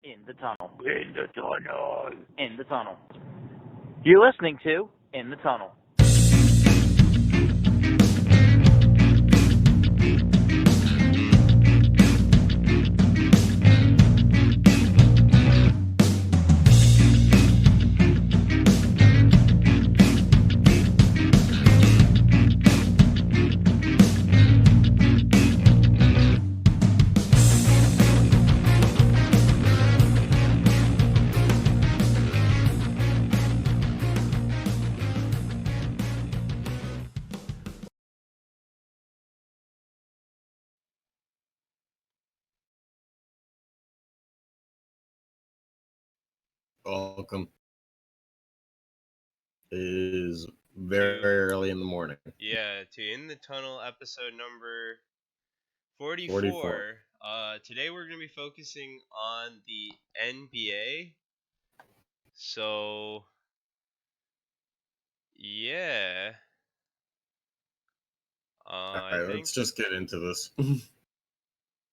In the tunnel. In the tunnel. In the tunnel. You're listening to In the Tunnel. Welcome. It is very early in the morning. Yeah, to In the Tunnel episode number 44. 44. Today we're going to be focusing on the NBA. So, yeah. I think. Let's just get into this.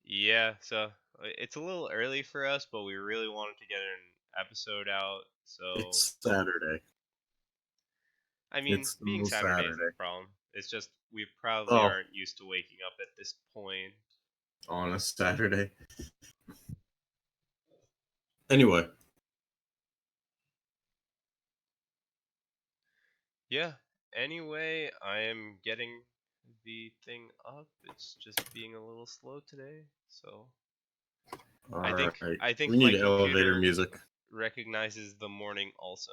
Yeah, so it's a little early for us, but we really wanted to get an episode out. So, It's Saturday. I mean, It's being almost Saturday isn't Saturday. the problem. It's just we probably Oh. aren't used to waking up at this point. On a Saturday. Anyway. Yeah. Anyway, I am getting the thing up. It's just being a little slow today, so I think we need my elevator computer music. recognizes the morning also.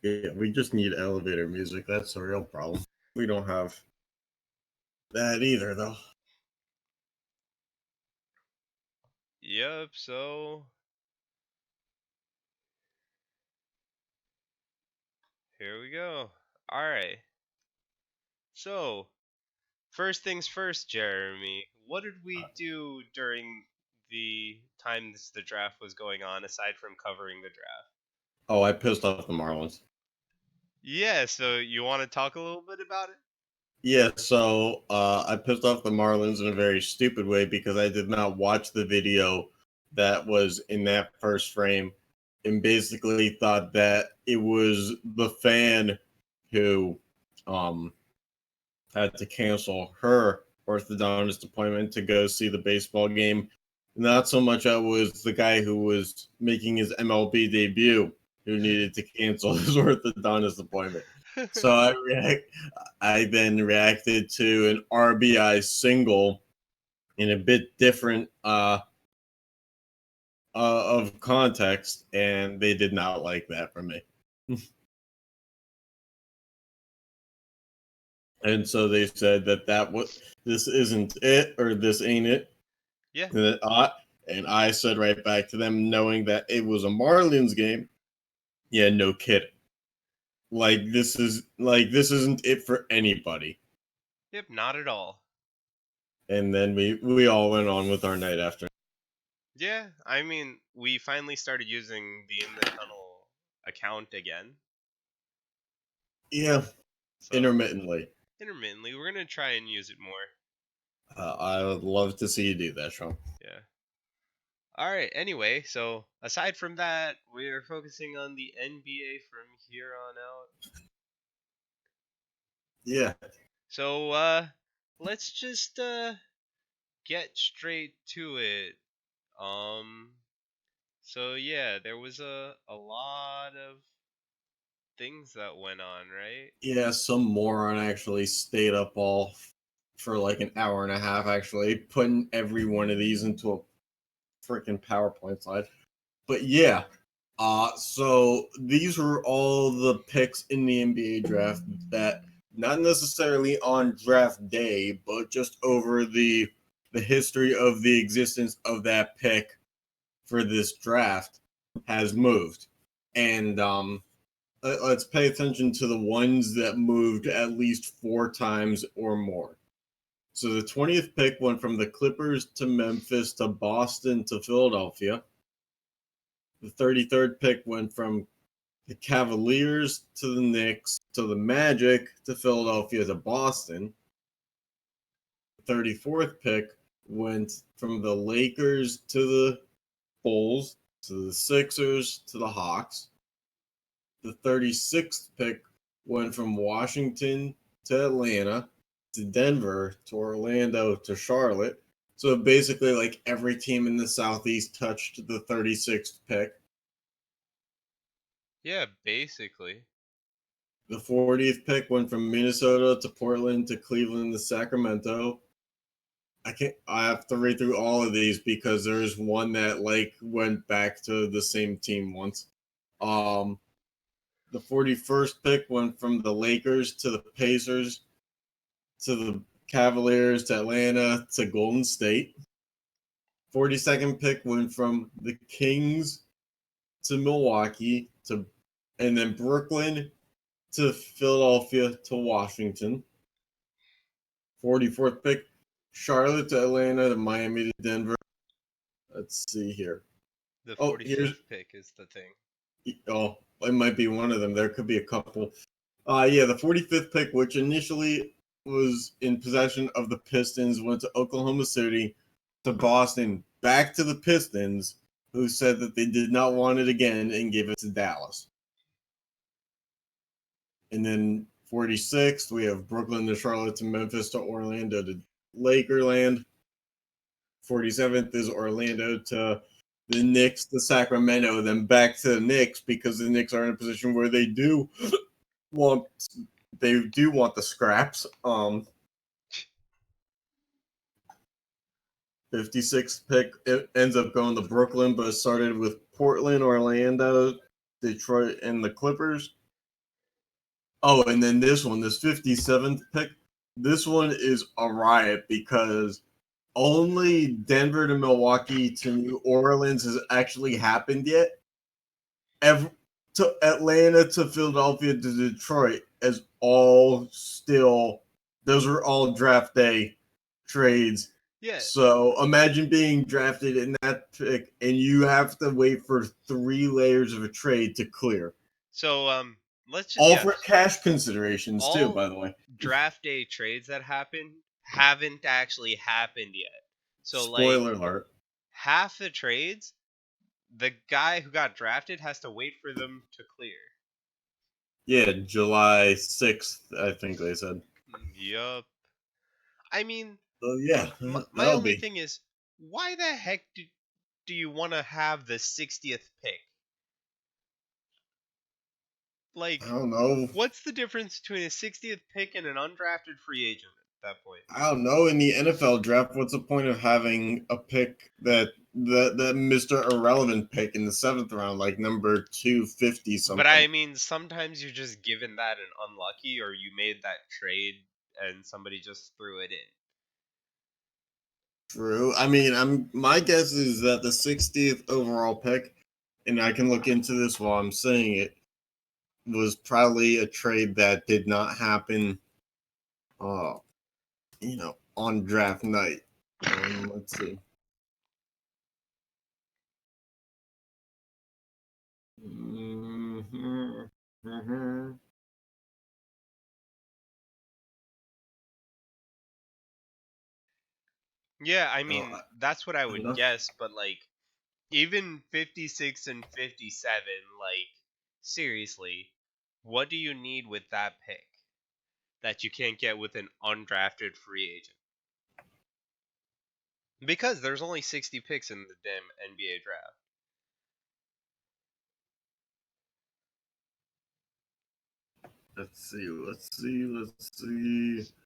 Yeah, we just need elevator music. That's the real problem. We don't have that either, though. Yep, so here we go. Alright. So, first things first, Jeremy. What did we do during the time the draft was going on, aside from covering the draft? Oh, I pissed off the Marlins. Yeah, so you want to talk a little bit about it? Yeah, so I pissed off the Marlins in a very stupid way because I did not watch the video that was in that first frame and basically thought that it was the fan who had to cancel her orthodontist appointment to go see the baseball game. Not so much I was the guy who was making his MLB debut who needed to cancel his orthodontist appointment. So I then reacted to an RBI single in a bit different of context, and they did not like that from me. And so they said that this isn't it, or this ain't it. Yeah. And I said right back to them, knowing that it was a Marlins game. Yeah, no kidding. This isn't it for anybody. Yep, not at all. And then we all went on with our night after. Yeah, I mean, we finally started using the In the Tunnel account again. Yeah, So, intermittently. Intermittently, we're gonna try and use it more. I would love to see you do that, Sean. Yeah. Alright, anyway, so aside from that, we're focusing on the NBA from here on out. Yeah. So, let's just, get straight to it. So yeah, there was a lot of things that went on, right? Yeah, some moron actually stayed up all for like an hour and a half, actually, putting every one of these into a freaking PowerPoint slide. But yeah, so these were all the picks in the NBA draft that not necessarily on draft day, but just over the history of the existence of that pick for this draft has moved. And let's pay attention to the ones that moved at least 4 times or more. So the 20th pick went from the Clippers to Memphis to Boston to Philadelphia. The 33rd pick went from the Cavaliers to the Knicks to the Magic to Philadelphia to Boston. The 34th pick went from the Lakers to the Bulls to the Sixers to the Hawks. The 36th pick went from Washington to Atlanta to Denver to Orlando to Charlotte. So basically, like every team in the Southeast touched the 36th pick. Yeah, basically. The 40th pick went from Minnesota to Portland to Cleveland to Sacramento. I have to read through all of these because there's one that like went back to the same team once. The 41st pick went from the Lakers to the Pacers to the Cavaliers to Atlanta to Golden State. 42nd pick went from the Kings to Milwaukee to and then Brooklyn to Philadelphia to Washington. 44th pick, Charlotte to Atlanta to Miami to Denver. Let's see here. The Oh, 45th pick is the thing. Oh, it might be one of them. There could be a couple. Yeah, the 45th pick, which initially was in possession of the Pistons, went to Oklahoma City, to Boston, back to the Pistons, who said that they did not want it again and gave it to Dallas. And then 46th, we have Brooklyn to Charlotte to Memphis to Orlando to Lakerland. 47th is Orlando to the Knicks to Sacramento, then back to the Knicks because the Knicks are in a position where they do want the scraps. 56th pick, it ends up going to Brooklyn, but it started with Portland, Orlando, Detroit, and the Clippers. Oh, and then this 57th pick, this one is a riot because only Denver to Milwaukee to New Orleans has actually happened yet. To Atlanta to Philadelphia to Detroit as all still, those are all draft day trades. Yeah. So imagine being drafted in that pick and you have to wait for 3 layers of a trade to clear. So let's just All for cash considerations too, all by the way. draft day trades that happen haven't actually happened yet. So Spoiler alert. half the trades, the guy who got drafted has to wait for them to clear. Yeah, July 6th, I think they said. Yup. I mean, Yeah, my only thing is, why the heck do you want to have the 60th pick? Like, I don't know. What's the difference between a 60th pick and an undrafted free agent at that point? I don't know. In the NFL draft, what's the point of having a pick that Mr. Irrelevant pick in the 7th round, like number 250 something? But I mean, sometimes you're just given that and unlucky, or you made that trade and somebody just threw it in. True. I mean, my guess is that the 60th overall pick, and I can look into this while I'm saying it, was probably a trade that did not happen, on draft night. Let's see. Yeah, I mean, that's what I would enough. guess, but even 56 and 57, seriously, what do you need with that pick that you can't get with an undrafted free agent? Because there's only 60 picks in the damn NBA draft. Let's see.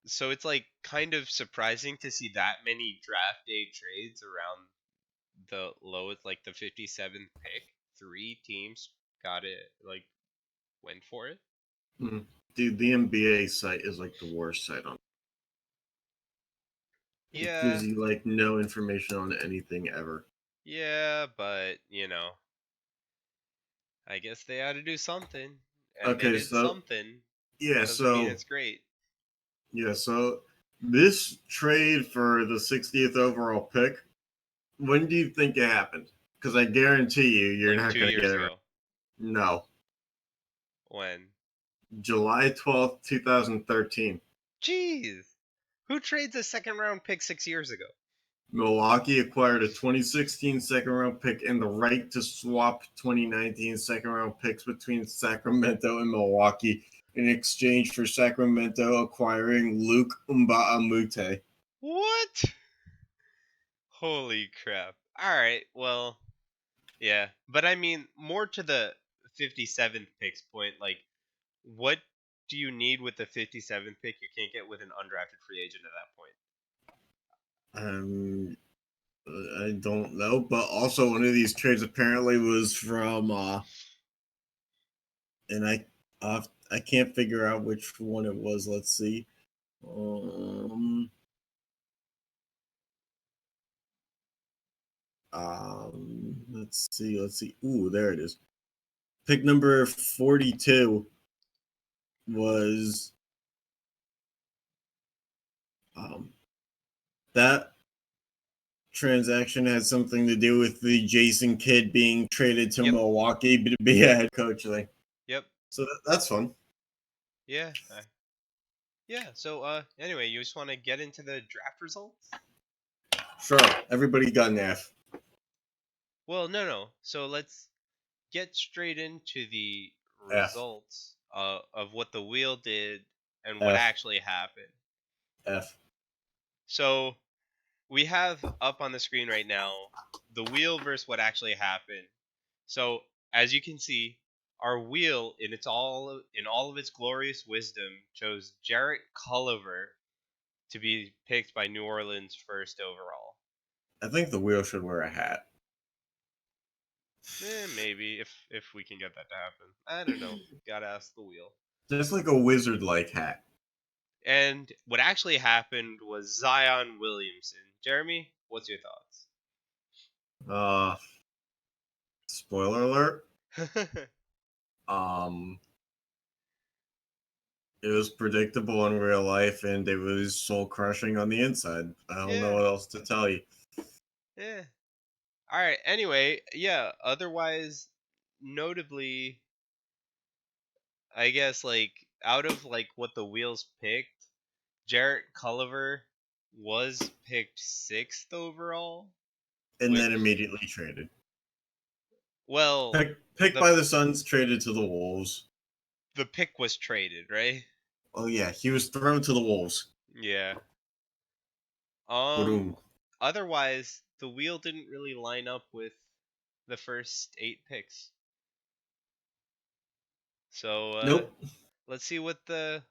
So it's kind of surprising to see that many draft day trades around the lowest, the 57th pick. 3 teams got it, went for it. Dude, the NBA site is the worst site on. Yeah. It gives you no information on anything ever. Yeah, but I guess they had to do something. And okay, they did something. Yeah, Doesn't mean it's great. Yeah, so this trade for the 60th overall pick, when do you think it happened? Because I guarantee you're not going to get it right. No. When? July 12th, 2013. Jeez. Who trades a second round pick 6 years ago? Milwaukee acquired a 2016 second round pick and the right to swap 2019 second round picks between Sacramento and Milwaukee in exchange for Sacramento acquiring Luke Mbamute. What? Holy crap. Alright, well, yeah. But I mean, more to the 57th pick's point, like, what do you need with the 57th pick you can't get with an undrafted free agent at that point? I don't know, but also one of these trades apparently was from and I can't figure out which one it was. Let's see. Let's see. Ooh, there it is. Pick number 42 was that transaction had something to do with the Jason Kidd being traded to Yep. Milwaukee to be a head coach thing. Yep. So that's fun. Yeah. Yeah, so anyway, you just want to get into the draft results? Sure. Everybody got an F. Well, no. So let's get straight into the F. results of what the wheel did and what F. actually happened. F. So we have up on the screen right now the wheel versus what actually happened. So as you can see, our wheel in all of its glorious wisdom chose Jarrett Culliver to be picked by New Orleans first overall. I think the wheel should wear a hat. Maybe if we can get that to happen. I don't know. Gotta ask the wheel. Just like a wizard-like hat. And what actually happened was Zion Williamson. Jeremy, what's your Spoiler alert. thoughts? It was predictable in real life, and it was soul crushing on the inside. I don't know what else to tell you. Yeah. All right. Anyway, yeah. Otherwise, notably, I guess like out of like what the wheels picked, Jarrett Culliver was picked 6th overall. And Which, then immediately traded. well, Picked by the Suns, traded to the Wolves. the pick was traded, right? Oh yeah, he was thrown to the Wolves. Yeah. Boom. Otherwise, the wheel didn't really line up with the first 8 picks. So Nope. let's see what the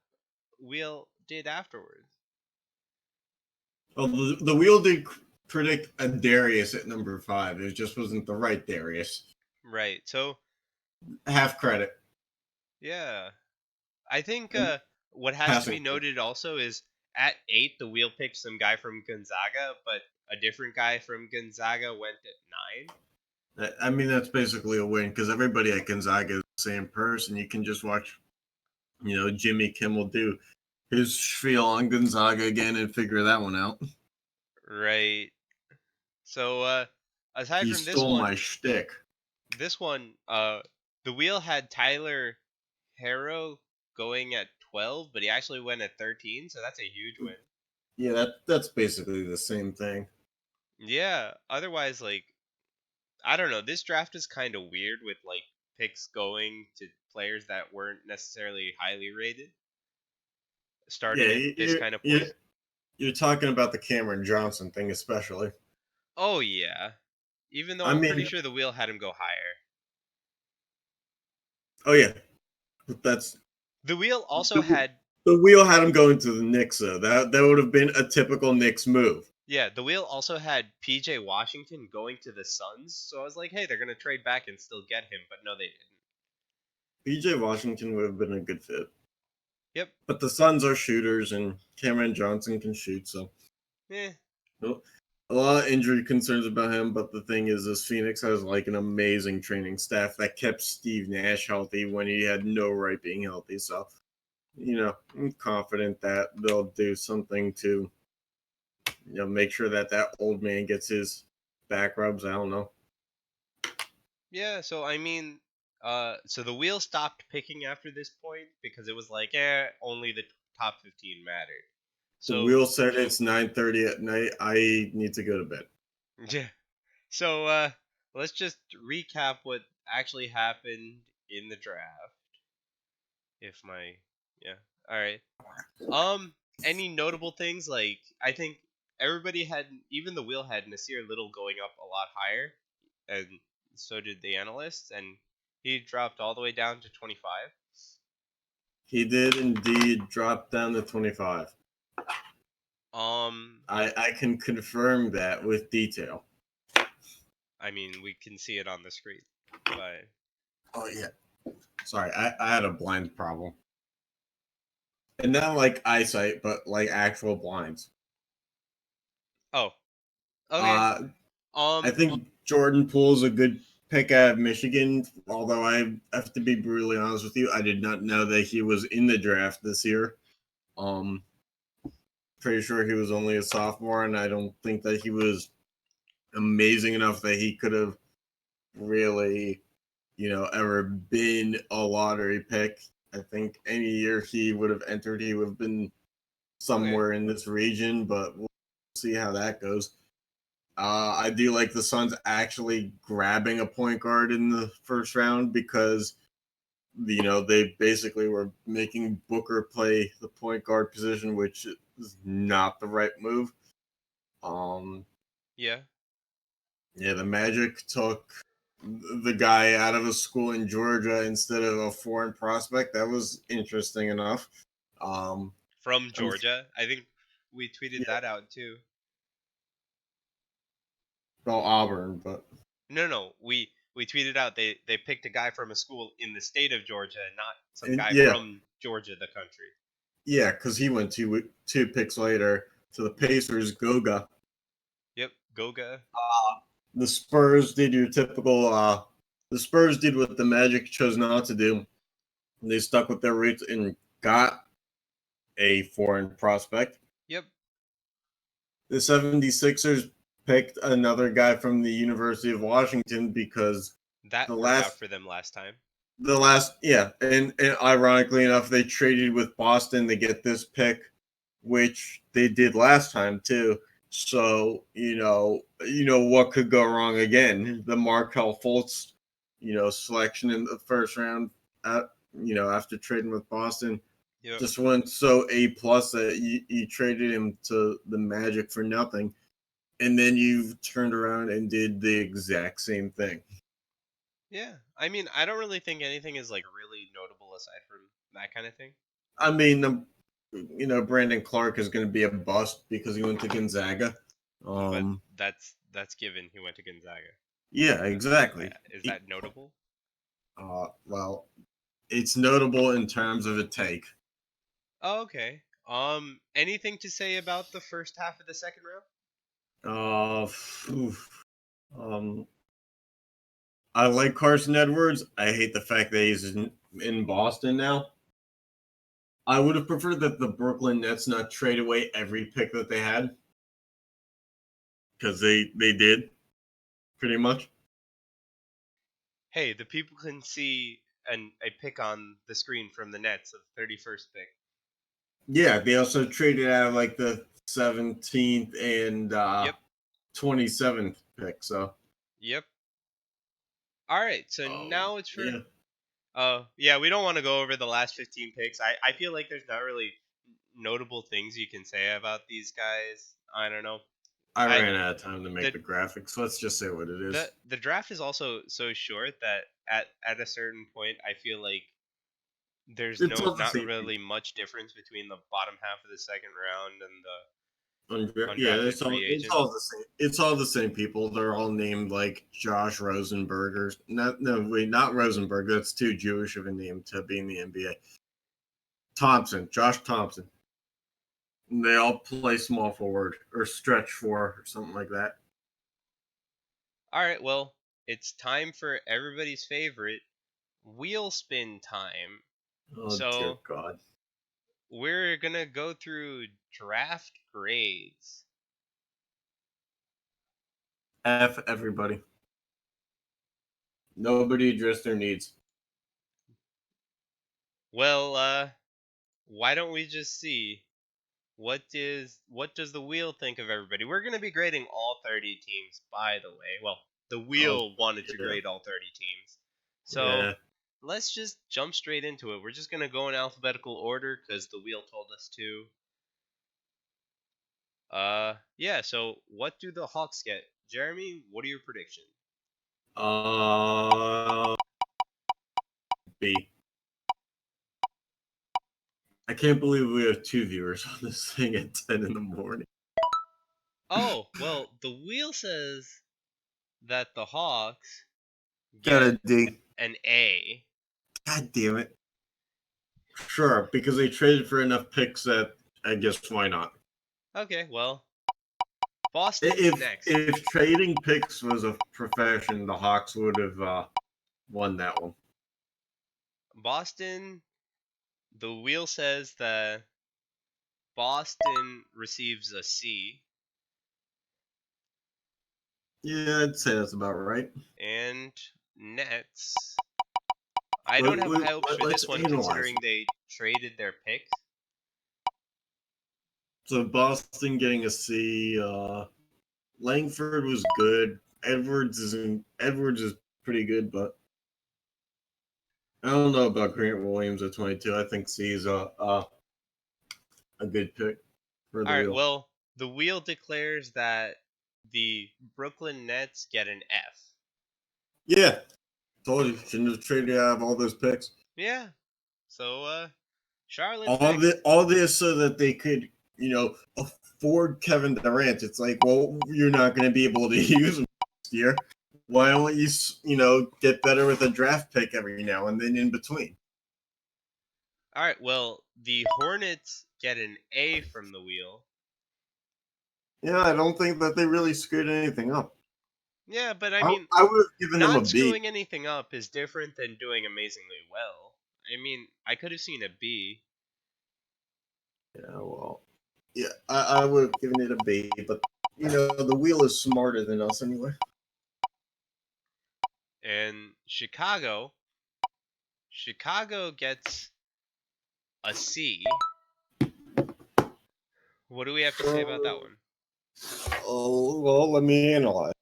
wheel did afterwards. Well, the wheel did predict a Darius at number 5. It just wasn't the right Darius. Right. So Half credit. yeah, I think And what has to passing. be noted also is at 8 the wheel picked some guy from Gonzaga, but a different guy from Gonzaga went at 9. I mean, that's basically a win because everybody at Gonzaga is the same person. You can just watch, Jimmy Kimmel do his spiel on Gonzaga again and figure that one out. Right. So aside He from stole my shtick. the wheel had Tyler Harrow going at 12, but he actually went at 13, so that's a huge win. Yeah, that's basically the same thing. Yeah, otherwise, like, I don't know, this draft is kind of weird with, like, picks going to players that weren't necessarily highly rated. Starting at this kind of point. You're talking about the Cameron Johnson thing, especially. Oh, yeah. Even though I I'm mean- pretty sure the wheel had him go higher. Oh yeah, but that's The wheel also had... the wheel had him going to the Knicks, though. That would have been a typical Knicks move. Yeah, the wheel also had PJ Washington going to the Suns, so I was like, hey, they're going to trade back and still get him, but no, they didn't. PJ Washington would have been a good fit. Yep. But the Suns are shooters, and Cameron Johnson can shoot, so... A lot of injury concerns about him, but the thing is Phoenix has like an amazing training staff that kept Steve Nash healthy when he had no right being healthy. So, I'm confident that they'll do something to, make sure that old man gets his back rubs. I don't know. Yeah, so I mean, so the wheel stopped picking after this point because it was like, only the top 15 mattered. So Will said it's 9:30 at night. I need to go to bed. yeah. So let's just recap what actually happened in the draft. If my yeah. All right. Any notable things? Like I think everybody had, even the wheel had Nasir Little going up a lot higher, and so did the analysts, and he dropped all the way down to 25. He did indeed drop down to 25. Um, I can confirm that with detail. I mean we can see it on the screen, but Oh yeah. Sorry, I had a blind problem. And not like eyesight, but like actual blinds. oh, okay. Uh I Um, think Jordan Poole's a good pick out of Michigan, although I have to be brutally honest with you, I did not know that he was in the draft this year. Um Pretty sure he was only a sophomore, and I don't think that he was amazing enough that he could have really, ever been a lottery pick. I think any year he would have entered, he would have been okay. somewhere in this region, but we'll see how that goes. I do like the Suns actually grabbing a point guard in the first round because they basically were making Booker play the point guard position, which is not the right move. Um, Yeah. yeah, the Magic took the guy out of a school in Georgia instead of a foreign prospect. That was interesting enough. Um, From I'm, Georgia. I think we tweeted yeah, that out too. well, Auburn, but No, no, we tweeted out they picked a guy from a school in the state of Georgia, and not some and guy yeah, from Georgia, the country. yeah, because he went two picks later to the Pacers. Goga. Yep, Goga. The Spurs did your typical. The Spurs did what the Magic chose not to do. They stuck with their roots and got a foreign prospect. Yep, The 76ers picked another guy from the University of Washington because that the worked out last for them last time. yeah, and ironically enough, they traded with Boston to get this pick, which they did last time too. So what could go wrong again? The Markel Fultz, selection in the first round, after trading with Boston, Yep. just went so A plus that you traded him to the Magic for nothing, and then you turned around and did the exact same thing. Yeah, I mean, I don't really think anything is like really notable aside from that kind of thing. I mean, Brandon Clark is going to be a bust because he went to Gonzaga. But Um, that's given. He went to Gonzaga. yeah, exactly. Is that notable? Well, it's notable in terms of a take. Oh, okay. Anything to say about the first half of the second round? Oof. Um, I like Carson Edwards. I hate the fact that he's in Boston now. I would have preferred that the Brooklyn Nets not trade away every pick that they had because they did pretty much. Hey, the people can see a pick on the screen from the Nets of 31st pick. Yeah, they also traded out like the 17th and Yep. 27th pick. So, Yep. All right. So oh now it's for. yeah, Oh, yeah. We don't want to go over the last 15 picks. I feel like there's not really notable things you can say about these guys. I don't know. I I ran out of time to make the the graphics. Let's just say what it is. the draft is also so short that at a certain point I feel like there's It's all the not same really people. much difference between the bottom half of the second round and the Yeah, undrafted free it's all agents. the same. It's all the same people. They're all named like Josh Rosenberger. No, wait, not Rosenberg. That's too Jewish of a name to be in the NBA. Thompson, Josh Thompson. They all play small forward or stretch four or something like that. All right, well, it's time for everybody's favorite wheel spin time. Oh dear So God. we're gonna go through draft grades. F everybody. Nobody addressed their needs. Well, why don't we just see what does the wheel think of everybody? We're gonna be grading all 30 teams, by the way. Well, the wheel wanted to yeah. grade all 30 teams, so Yeah. let's just jump straight into it. We're just gonna go in alphabetical order because the wheel told us to. Yeah. So what do the Hawks get? Jeremy, what are your predictions? B. I can't believe we have 2 viewers on this thing at 10 in the morning. Oh, well, the wheel says that the Hawks Got a get D. an A. God damn it. Sure, because they traded for enough picks that I guess why not. Okay, well, Boston's next. If trading picks was a profession, the Hawks would have won that one. Boston, the wheel says that Boston receives a C, Yeah, I'd say that's about right. and Nets. I don't have high hopes for Let's this one analyze. considering they traded their picks. So Boston getting a C. Langford was good. Edwards is pretty good, but I don't know about Grant Williams at 22. I think C is a good pick for the All right, wheel. well, the wheel declares that the Brooklyn Nets get an F. Yeah, told you shouldn't have traded out of all those picks. Yeah. So, Charlotte. All this so that they could, afford Kevin Durant. It's like, well, you're not going to be able to use him next year. Why don't you, get better with a draft pick every now and then in between? All right. Well, the Hornets get an A from the wheel. Yeah, I don't think that they really screwed anything up. Yeah, but I mean, I would have given them a not B. screwing anything up is different than doing amazingly well. I mean, I could have seen a B. Yeah, well, yeah, I would have given it a B, but the wheel is smarter than us anyway. And Chicago gets a C. What do we have to say about that one? Oh, well, let me analyze.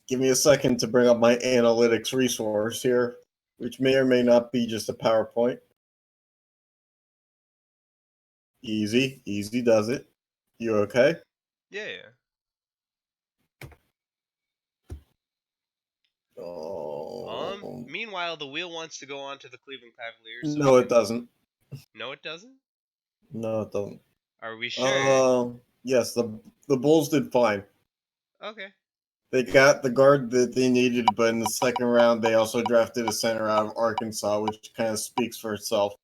Give me a second to bring up my analytics resource here, which may or may not be just a PowerPoint. Easy does it. You okay? Yeah. Oh. Meanwhile, the wheel wants to go on to the Cleveland Cavaliers. So No, it doesn't. No, it doesn't. No, it doesn't. Are we sure? Yes, the Bulls did fine. Okay. They got the guard that they needed, but in the second round, they also drafted a center out of Arkansas, which kind of speaks for itself.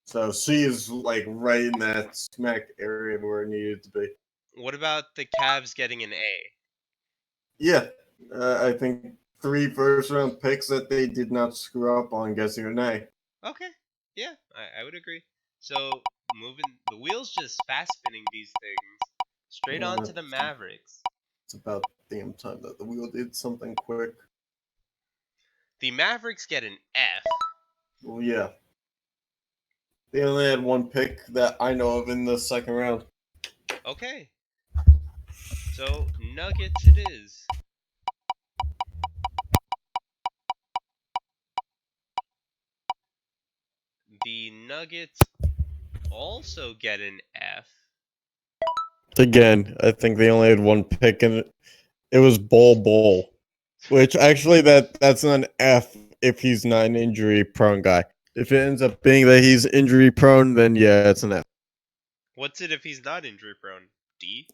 So C is like right in that smack area where it needed to be. What about the Cavs getting an A? Yeah, I think 3 first-round picks that they did not screw up on guessing an A. Okay. Yeah, I would agree. So the wheels just fast spinning these things straight on to the Mavericks. It's about damn time that the wheel did something quick. The Mavericks get an F. Well, yeah. They only had 1 pick that I know of in the second round. Okay. So Nuggets it is. The Nuggets also get an F. Again, I think they only had 1 pick, and it was Bol. Which actually, that's an F if he's not an injury prone guy. If it ends up being that he's injury prone, then yeah, it's an F. What's it if he's not injury prone? D?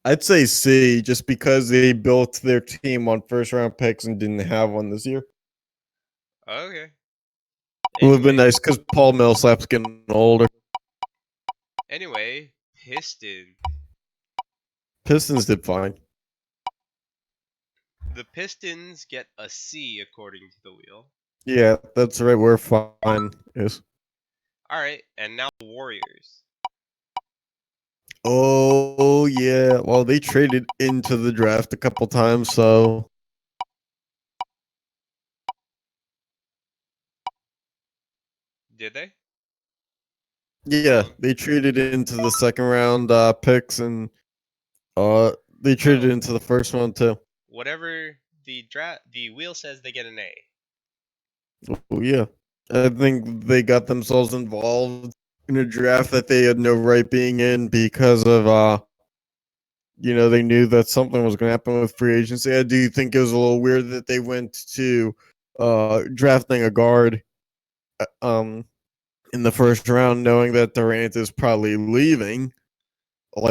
I'd say C, just because they built their team on first round picks and didn't have one this year. Okay. It would have been nice because Paul Millsap's getting older. Anyway, Pistons did fine. The Pistons get a C according to the wheel. Yeah, that's right where fine is. Alright, and now the Warriors. Oh, yeah. Well, they traded into the draft a couple times, so. Did they? Yeah, Um, they traded into the second round picks, and they traded Well- into the first one too. whatever the wheel says, they get an A. Oh, yeah, I think they got themselves involved in a draft that they had no right being in because of they knew that something was going to happen with free agency. I do think it was a little weird that they went to drafting a guard in the first round, knowing that Durant is probably leaving. Of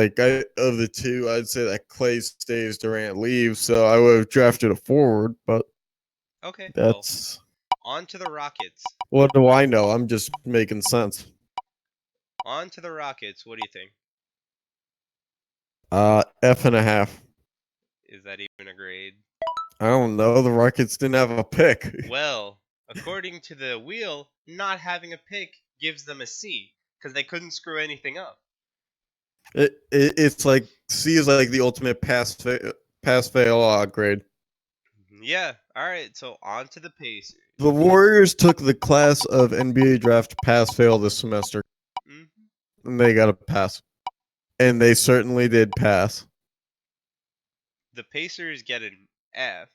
the two, I'd say that Clay stays, Durant leaves. So I would have drafted a forward, but Okay, well, that's on to the Rockets. what do I know? I'm just making sense. On to the Rockets. What do you think? F and a half. Is that even a grade? I don't know. The Rockets didn't have a pick. Well, according to the wheel, not having a pick gives them a C because they couldn't screw anything up. It's like C is like the ultimate pass fail grade. Yeah, alright, so on to the Pacers. The Warriors took the class of NBA draft pass fail this semester, hmm and they got a pass, and they certainly did pass. The Pacers get an F.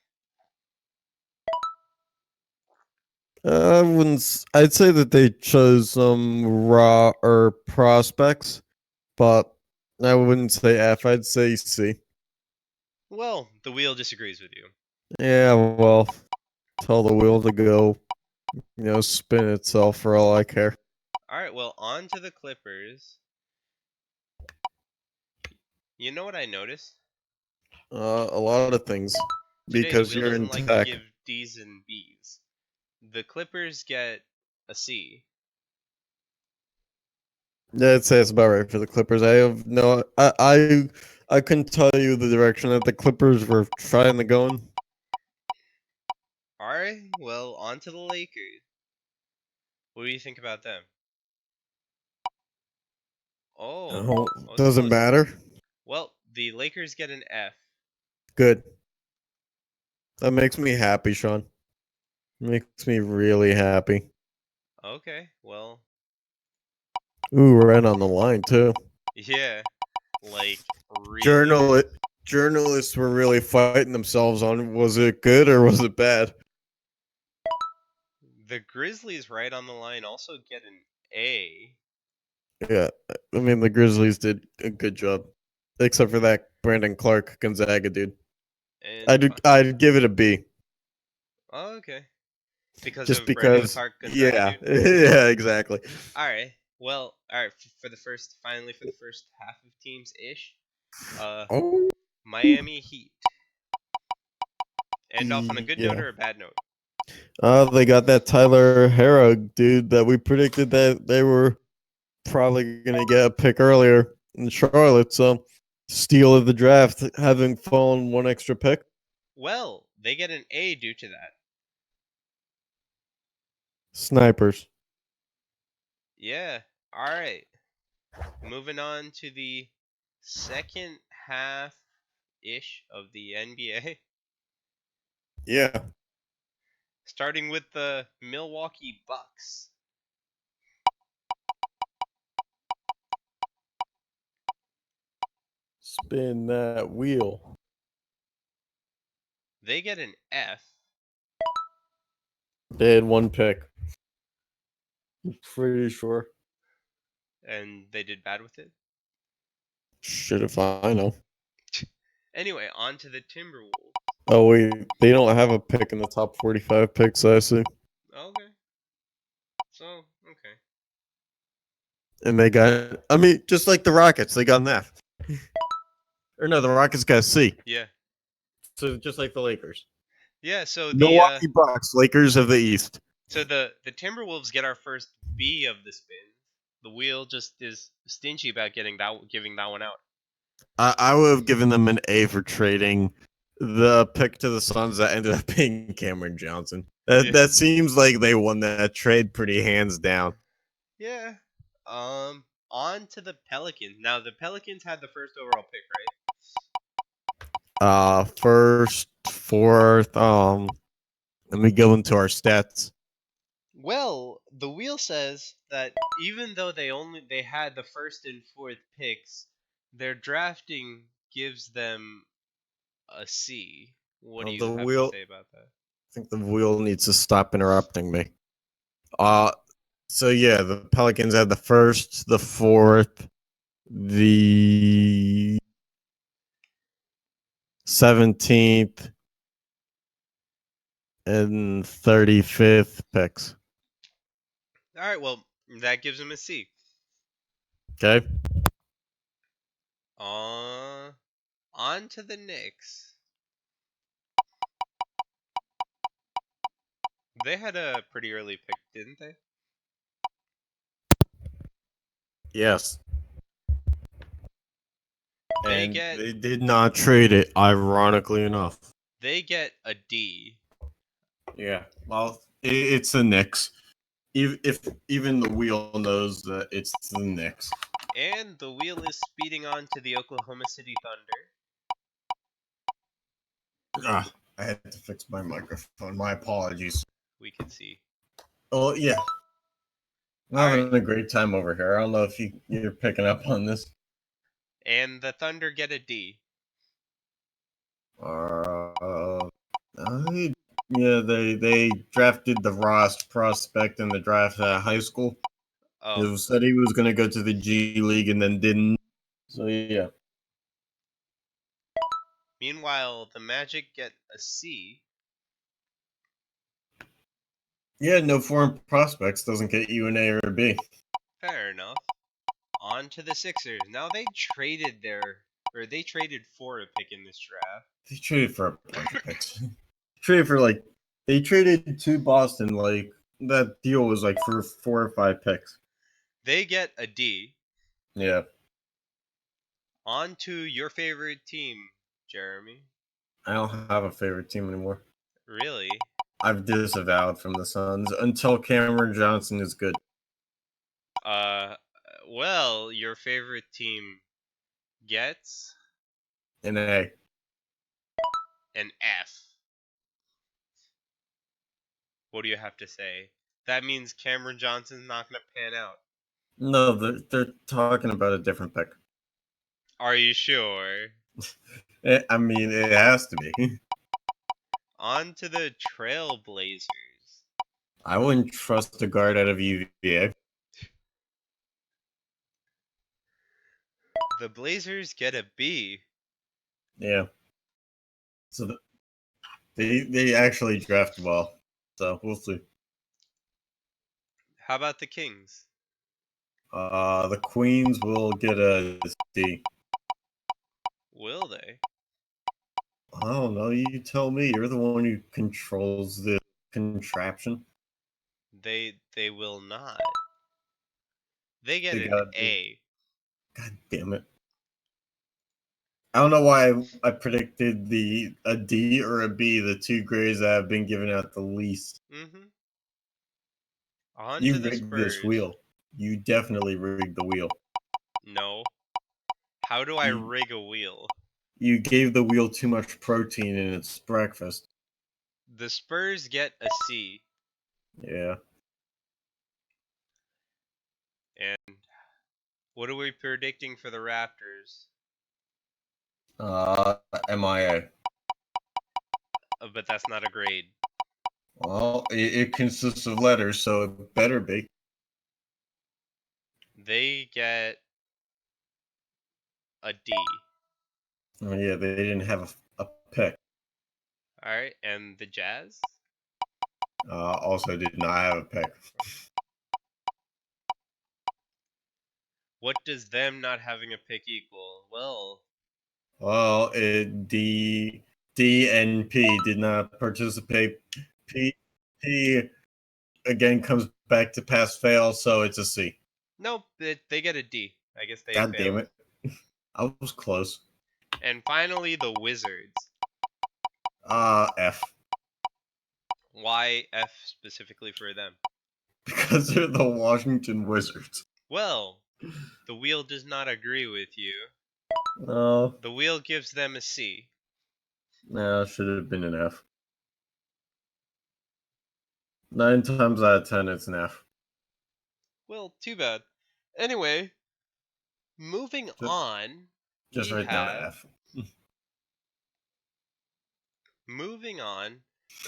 I wouldn't. I'd say that they chose some raw or prospects, but I wouldn't say F. I'd say C. Well, the wheel disagrees with you. Yeah, well, tell the wheel to go, spin itself for all I care. Alright, well, on to the Clippers. You know what I noticed? A lot of things Today, the because wheel you're doesn't in like to tech. give D's and B's. The Clippers get a C. Yeah, I'd say it's about right for the Clippers. I have no. I couldn't tell you the direction that the Clippers were trying to go in. Alright, well, on to the Lakers. What do you think about them? Oh, it's Doesn't close. matter. Well, the Lakers get an F. Good. That makes me happy, Sean. Makes me really happy. Okay, well, Ooh, right on the line too. yeah, like really. Journal Journalists were really fighting themselves on was it good or was it bad? The Grizzlies right on the line also get an A. Yeah, I mean the Grizzlies did a good job, except for that Brandon Clark Gonzaga dude. And I'd give it a B. oh, okay, because Just of Brandon because, Clark Gonzaga, yeah, dude. yeah, exactly. All right, well, all right. For the first, finally, for the first half of teams ish, uh, Oh, Miami Heat. End off on a good note yeah. or a bad note? They got that Tyler Hero dude that we predicted that they were probably gonna get a pick earlier in Charlotte. So, steal of the draft, having fallen one extra pick. Well, they get an A due to that. Snipers. Yeah. All right. Moving on to the second half ish of the NBA. Yeah. Starting with the Milwaukee Bucks. Spin that wheel. They get an F. They had one pick. Pretty sure. And they did bad with it. Shit, if I know. Anyway, on to the Timberwolves. Oh wait, they don't have a pick in the top 45 picks. I see. Okay. So, okay. And they got. I mean, just like the Rockets, they got an F. Or no, the Rockets got a C. Yeah. So just like the Lakers. Yeah, so Milwaukee Bucks, Lakers of the East. the Timberwolves get our first B of the spin. The wheel just is stingy about giving that one out. I would have given them an A for trading the pick to the Suns that ended up being Cameron Johnson. That seems like they won that trade pretty hands down. Yeah. On to the Pelicans. Now the Pelicans had the first overall pick, right? First, fourth. Let me go into our stats. Well, the wheel says that even though they had the first and fourth picks, their drafting gives them a C. What do Well, you the have to wheel. say about that? I think the wheel needs to stop interrupting me. So yeah, the Pelicans had the first, the fourth, the 17th, and 35th picks. All right, well, that gives them a C. Okay. On to the Knicks. They had a pretty early pick, didn't they? Yes. They And get they did not trade it, ironically enough. a D. Yeah. Well, it's the Knicks. If even the wheel knows that it's the Knicks. And the wheel is speeding on to the Oklahoma City Thunder. I had to fix my microphone. My apologies. We could see. Oh yeah. I'm All having right. a great time over here. I don't know if you're picking up on this. And the Thunder get a D. Yeah, they drafted the Ross prospect in the draft at high school. Oh, It said he was going to go to the G League and then didn't. So yeah. meanwhile, the Magic get a C. Yeah, no foreign prospects doesn't get you an A or a B. Fair enough. On to the Sixers. Now they traded for a pick in this draft. They traded for a bunch of picks. They traded to Boston. Like that deal was like for 4 or 5 picks. They get a D. Yeah, On to your favorite team, Jeremy. I don't have a favorite team anymore. Really? I've disavowed from the Suns until Cameron Johnson is good. Uh, well, your favorite team gets An A. an F. What do you have to say? That means Cameron Johnson's not going to pan out. No, they're talking about a different pick. Are you sure? I mean, it has to be. On to the Trailblazers. I wouldn't trust a guard out of UVA. The Blazers get a B. Yeah. So they actually draft well. So we'll see. How about the Kings? The Queens will get a D. Will they? I don't know. You tell me. You're the one who controls the contraption. They will not. They get They an got A. God damn it. I don't know why I predicted a D or a B, the two grades that have been given out the least. Mm-hmm. On You to the rigged this Spurs. wheel. You definitely rigged the wheel. No. How do I You, rig a wheel? you gave the wheel too much protein in its breakfast. The Spurs get a C. Yeah. And what are we predicting for the Raptors? MIA. But that's not a grade. Well, it consists of letters, so it better be. They get a D. Oh, yeah, they didn't have a pick. Alright, and the Jazz? Also did not have a pick. What does them not having a pick equal? Well, Well, D and P did not participate. P again comes back to pass fail, so it's a C. nope, they get a D. I guess they God damn failed. it. I was close. And finally, the Wizards. F. Why F specifically for them? Because they're the Washington Wizards. Well, the wheel does not agree with you. No, The wheel gives them a C. no, should have been an F. 9 times out of 10, it's an F. Well, too bad. Anyway, moving on, Just we write down have F. moving on.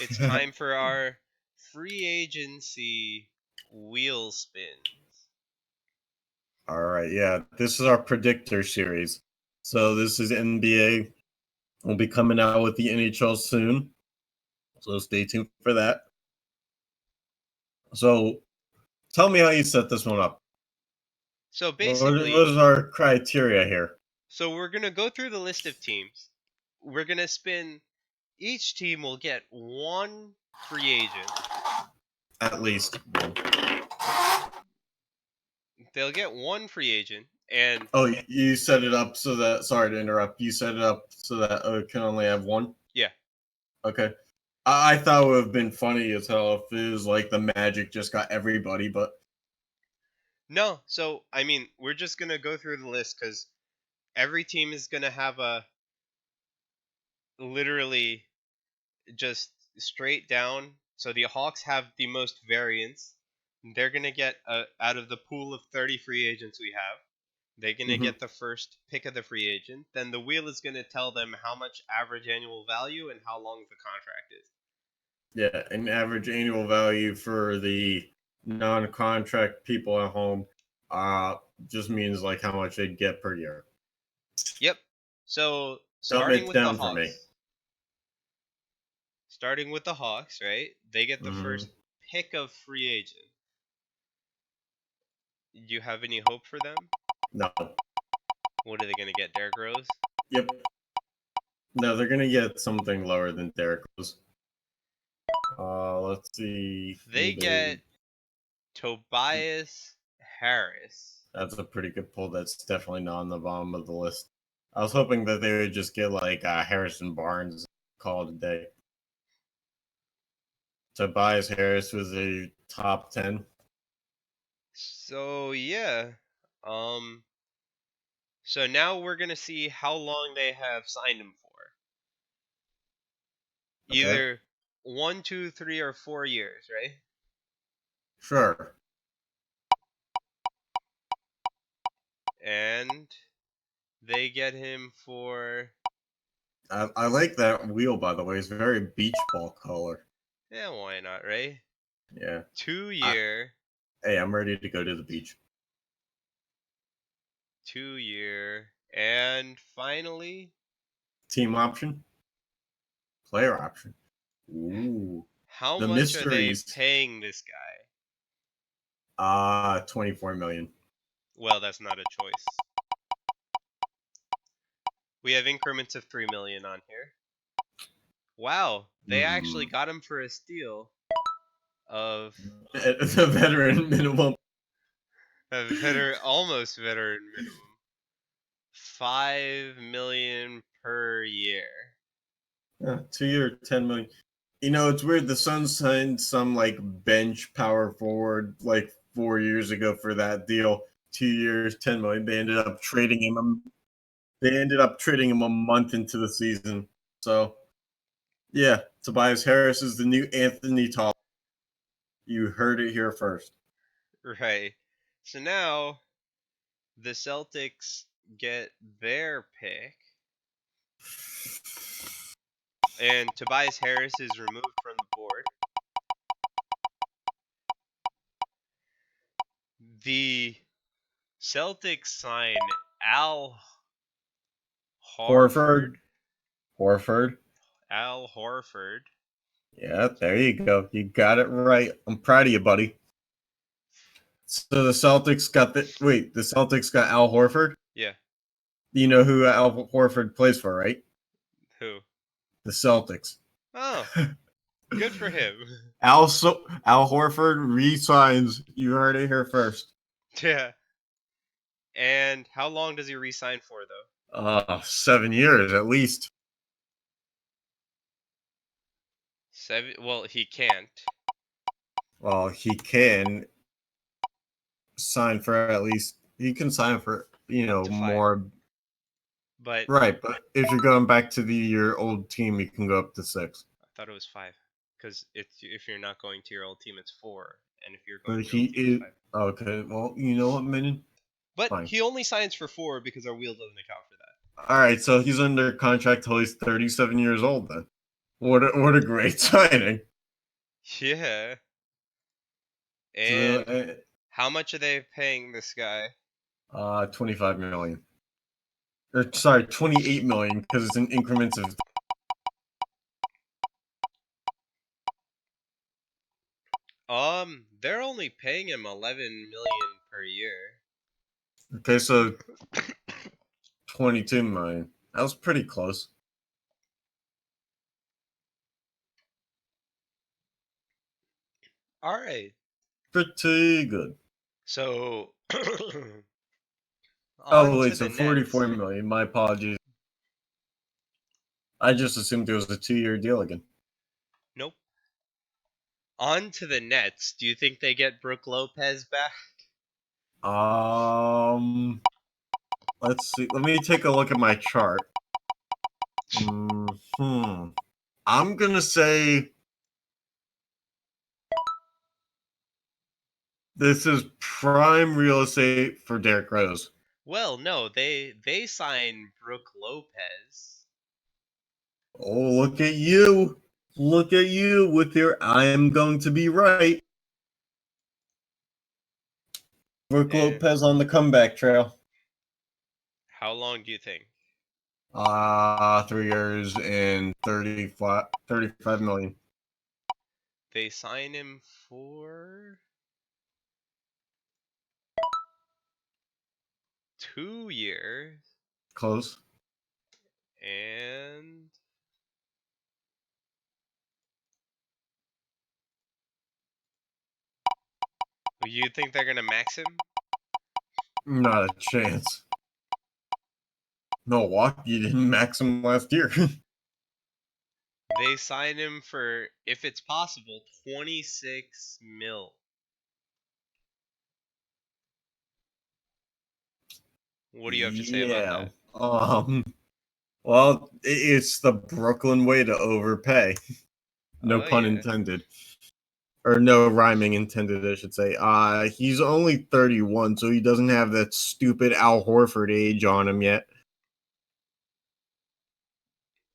It's time for our free agency wheel spins. All right, yeah, this is our predictor series. So this is NBA. We'll be coming out with the NHL soon, so stay tuned for that. So tell me how you set this one up. So What basically, is our criteria here? so we're gonna go through the list of teams. We're gonna spin. Each team will get one free agent. At least. They'll get one free agent, and Oh, you set it up so that. Sorry to interrupt. You set it up so that it can only have one. yeah, Okay. I thought it would have been funny as hell if it was like the Magic just got everybody, but no. So I mean, we're just gonna go through the list because every team is gonna have a literally just straight down. So the Hawks have the most variance. They're gonna get out of the pool of 30 free agents we have. They're gonna Mhm. get the first pick of the free agent. Then the wheel is gonna tell them how much average annual value and how long the contract is. yeah, an average annual value for the non-contract people at home just means like how much they'd get per year. Yep. So Dumb starting it with the down for me. Hawks. Starting with the Hawks, right? They get the Mhm. first pick of free agent. Do you have any hope for them? No. What are they gonna get? Derrick Rose? Yep. No, they're gonna get something lower than Derrick Rose. Let's see. They get Tobias Harris. That's a pretty good pull. That's definitely not on the bottom of the list. I was hoping that they would just get like Harrison Barnes, call it a day. Tobias Harris was a top 10. So yeah. Um so now we're gonna see how long they have signed him for. Okay. Either 1, 2, 3, or 4 years, right? Sure. And they get him for I like that wheel, by the way. It's very beach ball color. yeah, why not, right? Yeah. 2 year, Hey, I'm ready to go to the beach. 2 year, and finally, Team option? Player option. Ooh. how The much are they mysteries. paying this guy? 24 million. Well, that's not a choice. We have increments of 3 million on here. Wow, they actually got him for a steal of The veteran minimum. almost veteran minimum. 5 million per year. 2 year, 10 million. You know, it's weird. The Suns signed some like bench power forward like 4 years ago for that deal. 2 years, 10 million. They ended up trading him. They ended up trading him a month into the season. So yeah, Tobias Harris is the new Anthony Tolliver. You heard it here first. Right. So now the Celtics get their pick, and Tobias Harris is removed from the board. The Celtics sign Al Horford. Horford. Al Horford. Yeah, there you go. You got it right. I'm proud of you, buddy. So the Celtics got the wait. The Celtics got Al Horford. Yeah. You know who Al Horford plays for, right? Who? The Celtics. Oh, good for him. Al Horford resigns. You heard it here first. Yeah. And how long does he re-sign for, though? 7 years at least. 7. Well, he can't. Well, he can sign for at least. He can sign for To 5. more. But Right, but if you're going back to your old team, you can go up to 6. I thought it was 5. Because if you're not going to your old team, it's 4. and if you're going But he realty, is 5. okay. Well, you know what, Minion? But Fine. he only signs for 4 because our wheel doesn't account for that. All right, so he's under contract till he's 37 years old. Then, what a great signing. Yeah. So, And how much are they paying this guy? 25 million. Or sorry, 28 million because it's in increments of. They're only paying him 11 million per year. Okay, so 22 million. That was pretty close. All right. Pretty good. So Oh on to wait, the so Nets. 44 million. My apologies. I just assumed it was a 2-year deal again. Nope. On to the Nets. Do you think they get Brooke Lopez back? Let's see. Let me take a look at my chart. I'm gonna say this is prime real estate for Derrick Rose. Well, no, they sign Brooke Lopez. Oh, look at you! Look at you with your "I am going to be right." Brooke And Lopez on the comeback trail. how long do you think? 3 years and 35 million. They sign him for 2 years Close. and you think they're gonna max him? Not a chance. Milwaukee didn't max him last year. They sign him for, if it's possible, 26 mil. What do you have to say about Yeah. that? Well, it's the Brooklyn way to overpay. No Oh pun yeah. intended. Or no rhyming intended, I should say. He's only 31, so he doesn't have that stupid Al Horford age on him yet.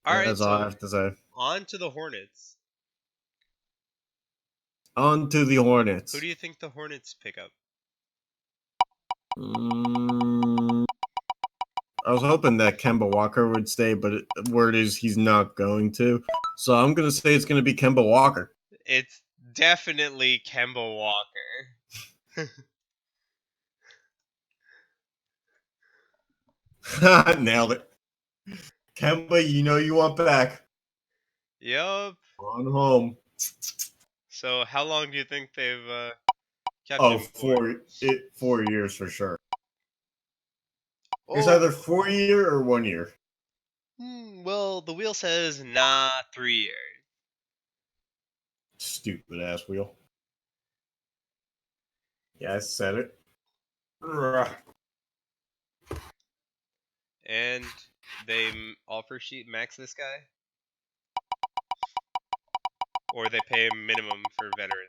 All right, That's all I so have to say. on to the Hornets. On to the Who Hornets. do you think the Hornets pick up? I was hoping that Kemba Walker would stay, but word is he's not going to. So I'm going to say it's going to be Kemba Walker. It's definitely Kemba Walker. Nailed it. Kemba, you know you want back. Yup. On home. So how long do you think they've kept Oh, him for? 4 years for sure. It's Oh, either 4 year or 1 year. well, the wheel says nah, 3 years. Stupid ass wheel. Yeah, I said it. And they offer sheet max this guy? Or they pay him minimum for veteran?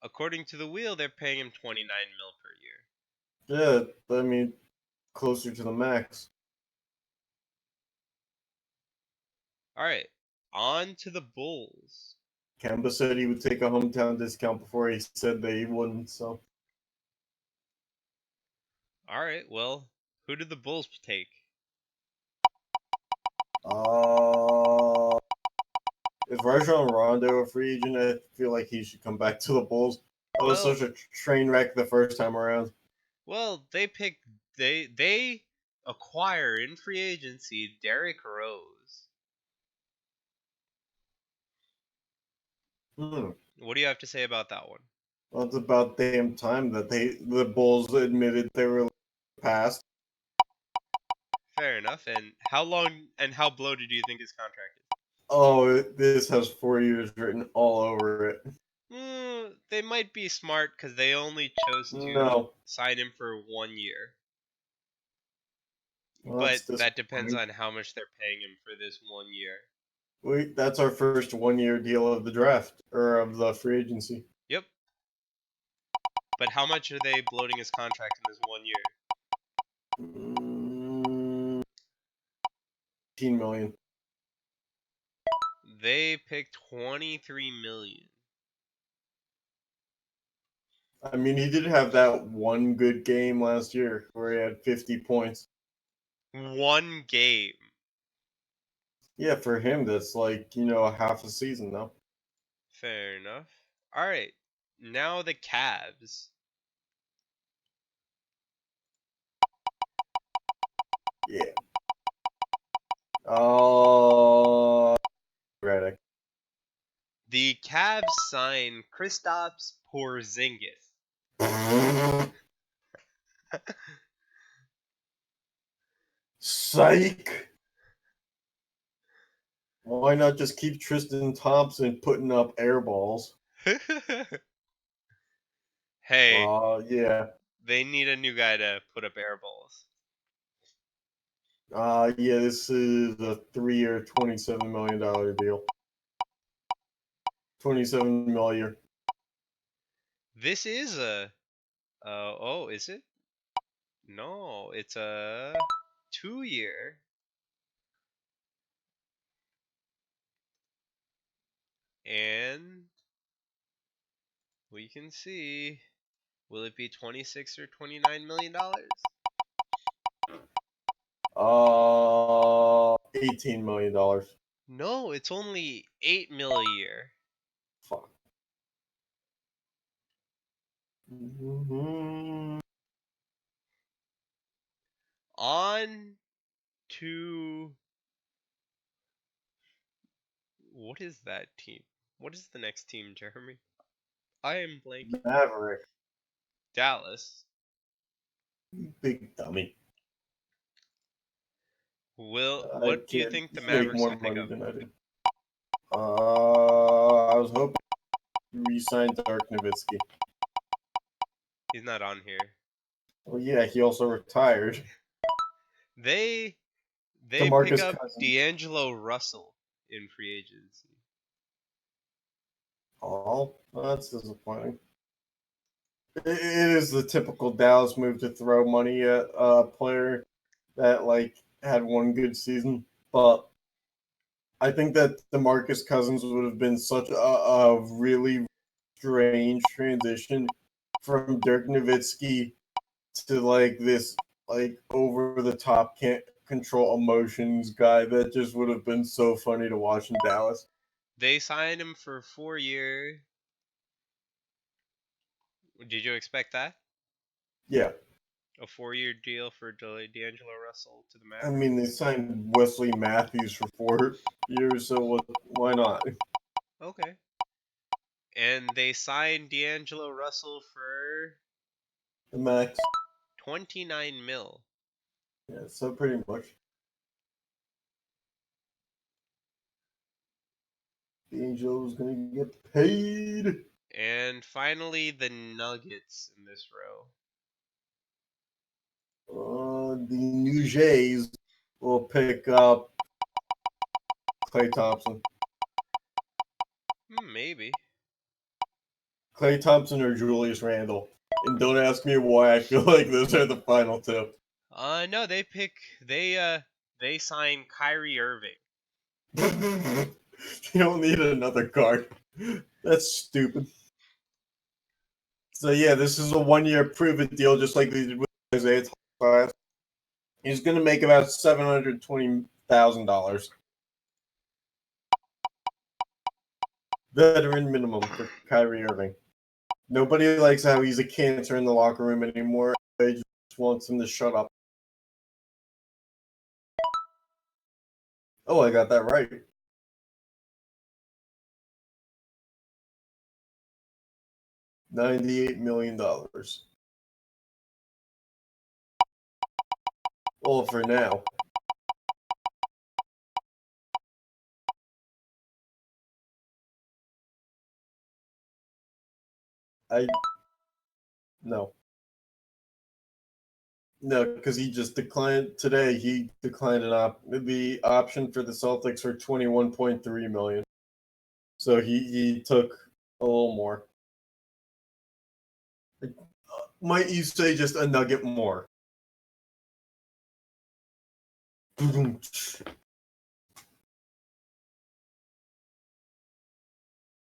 According to the wheel, they're paying him 29 mil per year. Yeah, I mean, closer to the max. All right, on to the Bulls. Kemba said he would take a hometown discount before he said that he wouldn't, so. All right, well, who did the Bulls take? Is Rajon Rondo a free agent? I feel like he should come back to the Bulls. That was Well, such a train wreck the first time around. well, they acquire in free agency Derrick Rose. What do you have to say about that one? Well, it's about damn time that the Bulls admitted they were past. Fair enough. And how long and how bloated do you think his contract is? Oh, this has 4 years written all over it. They might be smart because they only chose to No. sign him for 1 year. Well, But that's that depends disappointing. on how much they're paying him for this 1 year. That's our first 1 year deal of the draft or of the free agency. Yep. But how much are they bloating his contract in this 1 year? 18 million. They picked 23 million. I mean, he did have that one good game last year where he had 50 points. 1 game. Yeah, for him, that's like, half a season, though. Fair enough. All right. Now the Cavs. Yeah. Oh, Redick. The Cavs sign Kristaps Porzingis. Psych. Why not just keep Tristan Thompson putting up air balls? Hey, Yeah. they need a new guy to put up air balls. Yeah, this is a 3-year, $27 million deal. 27 million. This is a. Oh, is it? No, it's a 2-year. And we can see. Will it be 26 or 29 million dollars? 18 million dollars. No, it's only 8 mil a year. Fuck. Mm-hmm. On to what is that team? What is the next team, Jeremy? I am blanking. Maverick, Dallas. big dummy. What do you Can't think the make Mavericks more will pick money up? than I do. I was hoping to re-sign Dirk Nowitzki. He's not on here. Well, yeah, he also retired. They pick DeMarcus up Cousins. D'Angelo Russell in free agency. Oh, that's disappointing. It is the typical Dallas move to throw money at a player that had one good season, but I think that DeMarcus Cousins would have been such a really strange transition from Dirk Nowitzki to this over the top can't control emotions guy that just would have been so funny to watch in Dallas. They signed him for 4 year. Did you expect that? Yeah. A 4-year deal for D'Angelo Russell to the I Mavericks? mean, they signed Wesley Matthews for 4 years, so why not? Okay. And they signed D'Angelo Russell for The max. 29 mil. Yeah, so pretty much. Angel's gonna get paid. And finally, the Nuggets in this row. The New Jays will pick up Klay Thompson. Maybe. Klay Thompson or Julius Randle. And don't ask me why I feel like those are the final two. No, they signed Kyrie Irving. You don't need another guard. That's stupid. So yeah, this is a 1-year prove-it deal, just like they did with Isaiah Thomas. He's going to make about $720,000. Veteran minimum for Kyrie Irving. Nobody likes how he's a cancer in the locker room anymore. They just wants him to shut up. Oh, I got that right. $98 million. Well, for now. No. No, because he just declined today. He declined the option for the Celtics for 21.3 million. So he took a little more. Might you say just a nugget more?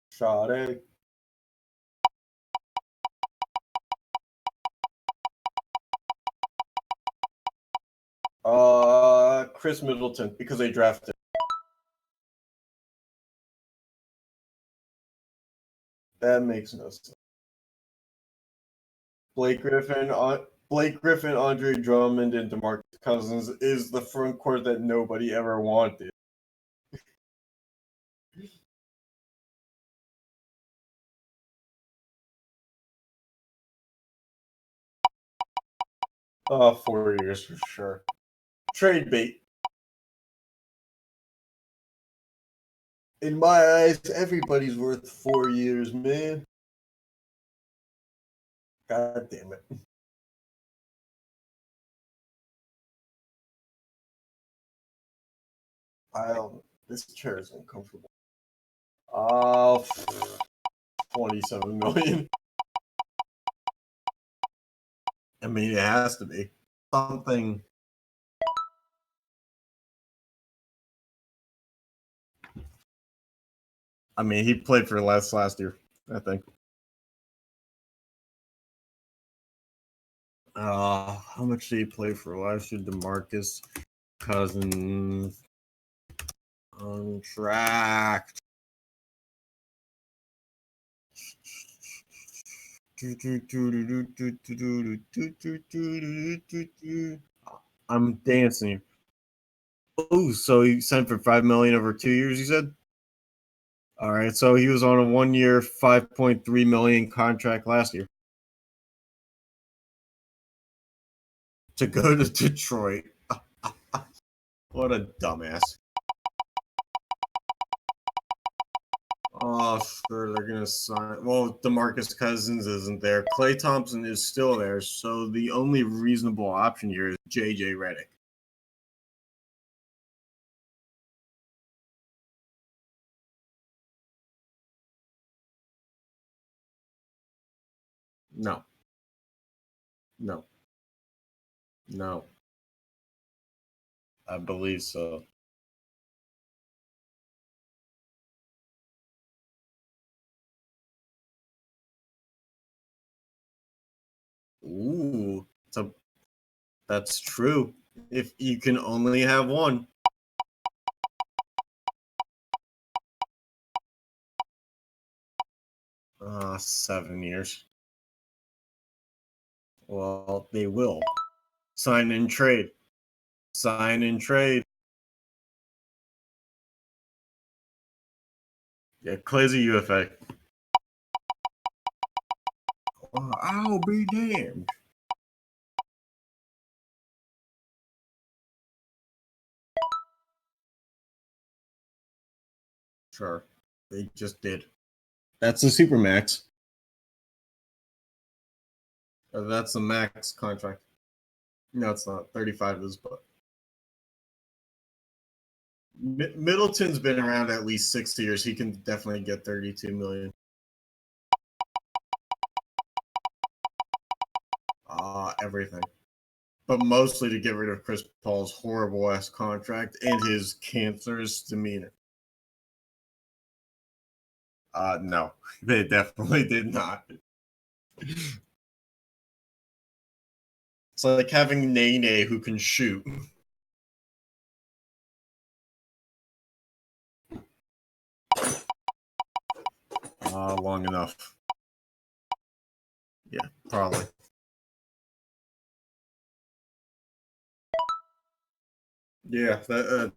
Sade. Chris Middleton because they drafted. That makes no sense. Blake Griffin, Andre Drummond, and DeMarcus Cousins is the front court that nobody ever wanted. 4 years for sure. Trade bait. In my eyes, everybody's worth 4 years, man. God damn it. This chair is uncomfortable. 27 million. I mean, it has to be something. I mean, he played for less last year, I think. How much did he play for last year? DeMarcus Cousins on track. I'm dancing. Oh, so he signed for $5 million over 2 years, you said? All right, so he was on a 1 year, $5.3 million contract last year to go to Detroit. What a dumbass. Oh, sure, they're going to sign. Well, DeMarcus Cousins isn't there. Klay Thompson is still there, so the only reasonable option here is JJ Redick. No. No. No. I believe so. Ooh, that's true. If you can only have one. 7 years. Well, they will. Sign and trade. Sign and trade. Yeah, Clay's a UFA. I'll be damned. Sure. They just did. That's a Supermax. That's a max contract. No, it's not. 35 is, but Middleton's been around at least 6 years. He can definitely get 32 million. Everything. But mostly to get rid of Chris Paul's horrible ass contract and his cancerous demeanor. No, they definitely did not. It's like having Nene who can shoot. Long enough. Yeah, probably. Yeah,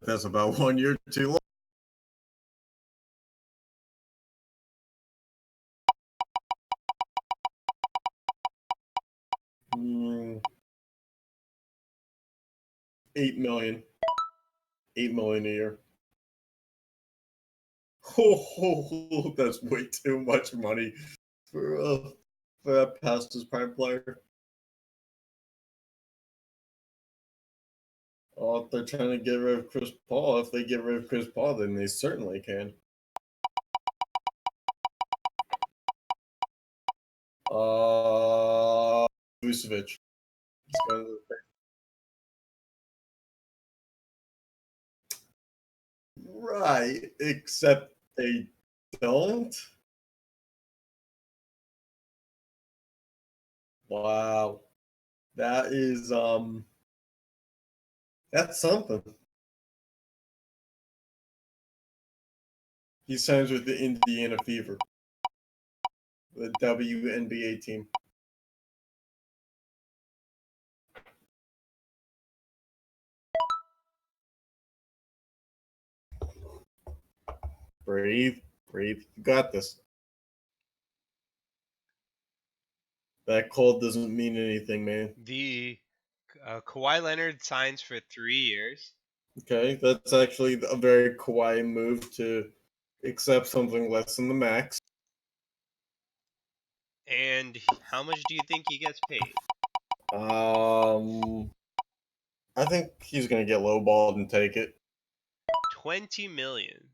that's about 1 year too long. Mm, 8 million. 8 million a year. Oh, that's way too much money for a past his prime player. Oh, if they're trying to get rid of Chris Paul, if they get rid of Chris Paul, then they certainly can. Vucevic. He's going to the- Right, except they don't. Wow, that is that's something. He signs with the Indiana Fever, the WNBA team. Breathe, breathe. You got this. That cold doesn't mean anything, man. The Kawhi Leonard signs for 3 years. Okay, that's actually a very Kawhi move to accept something less than the max. And how much do you think he gets paid? I think he's gonna get lowballed and take it. 20 million.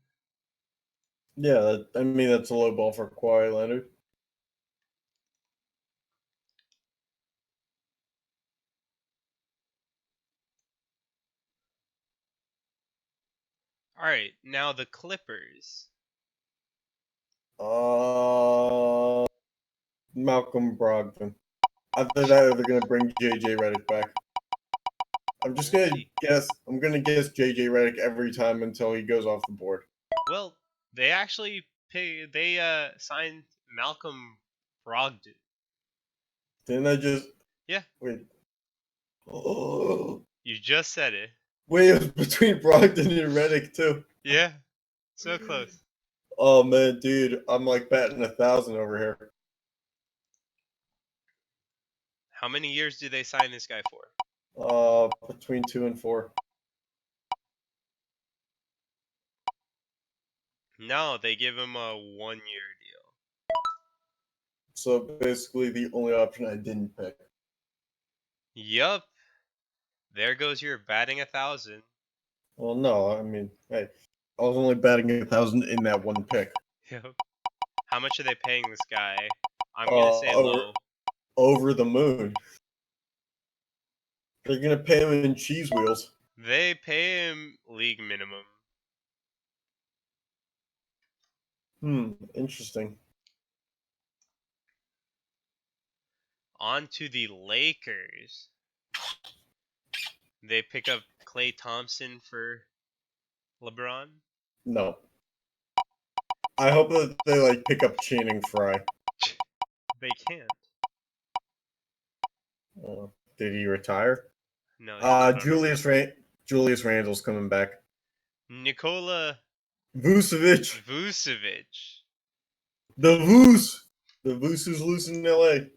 Yeah, I mean that's a low ball for Kawhi Leonard. All right, now the Clippers. Malcolm Brogdon. After that, they're gonna bring JJ Redick back. I'm just We'll gonna see. guess. I'm gonna guess JJ Redick every time until he goes off the board. Well, they actually signed Malcolm Brogdon. Didn't I just Yeah, wait? Oh, you just said it. wait, it was between Brogdon and Redick too. Yeah, so close. Oh man, dude, I'm like batting 1,000 over here. How many years do they sign this guy for? Between 2 and 4. No, they give him a 1-year deal. So basically, the only option I didn't pick. Yup. There goes your batting 1,000. Well, no, I mean, hey, I was only batting 1,000 in that one pick. Yup. How much are they paying this guy? I'm gonna say low. Over the moon. They're gonna pay him in cheese wheels. They pay him league minimum. Interesting. On to the Lakers. They pick up Klay Thompson for LeBron. No. I hope that they like pick up Channing Frye. They can't. Did he retire? No. He's not Julius Randle's coming back. Nikola Vucevic. Vucevic. The Voos. The Voos is loose in LA.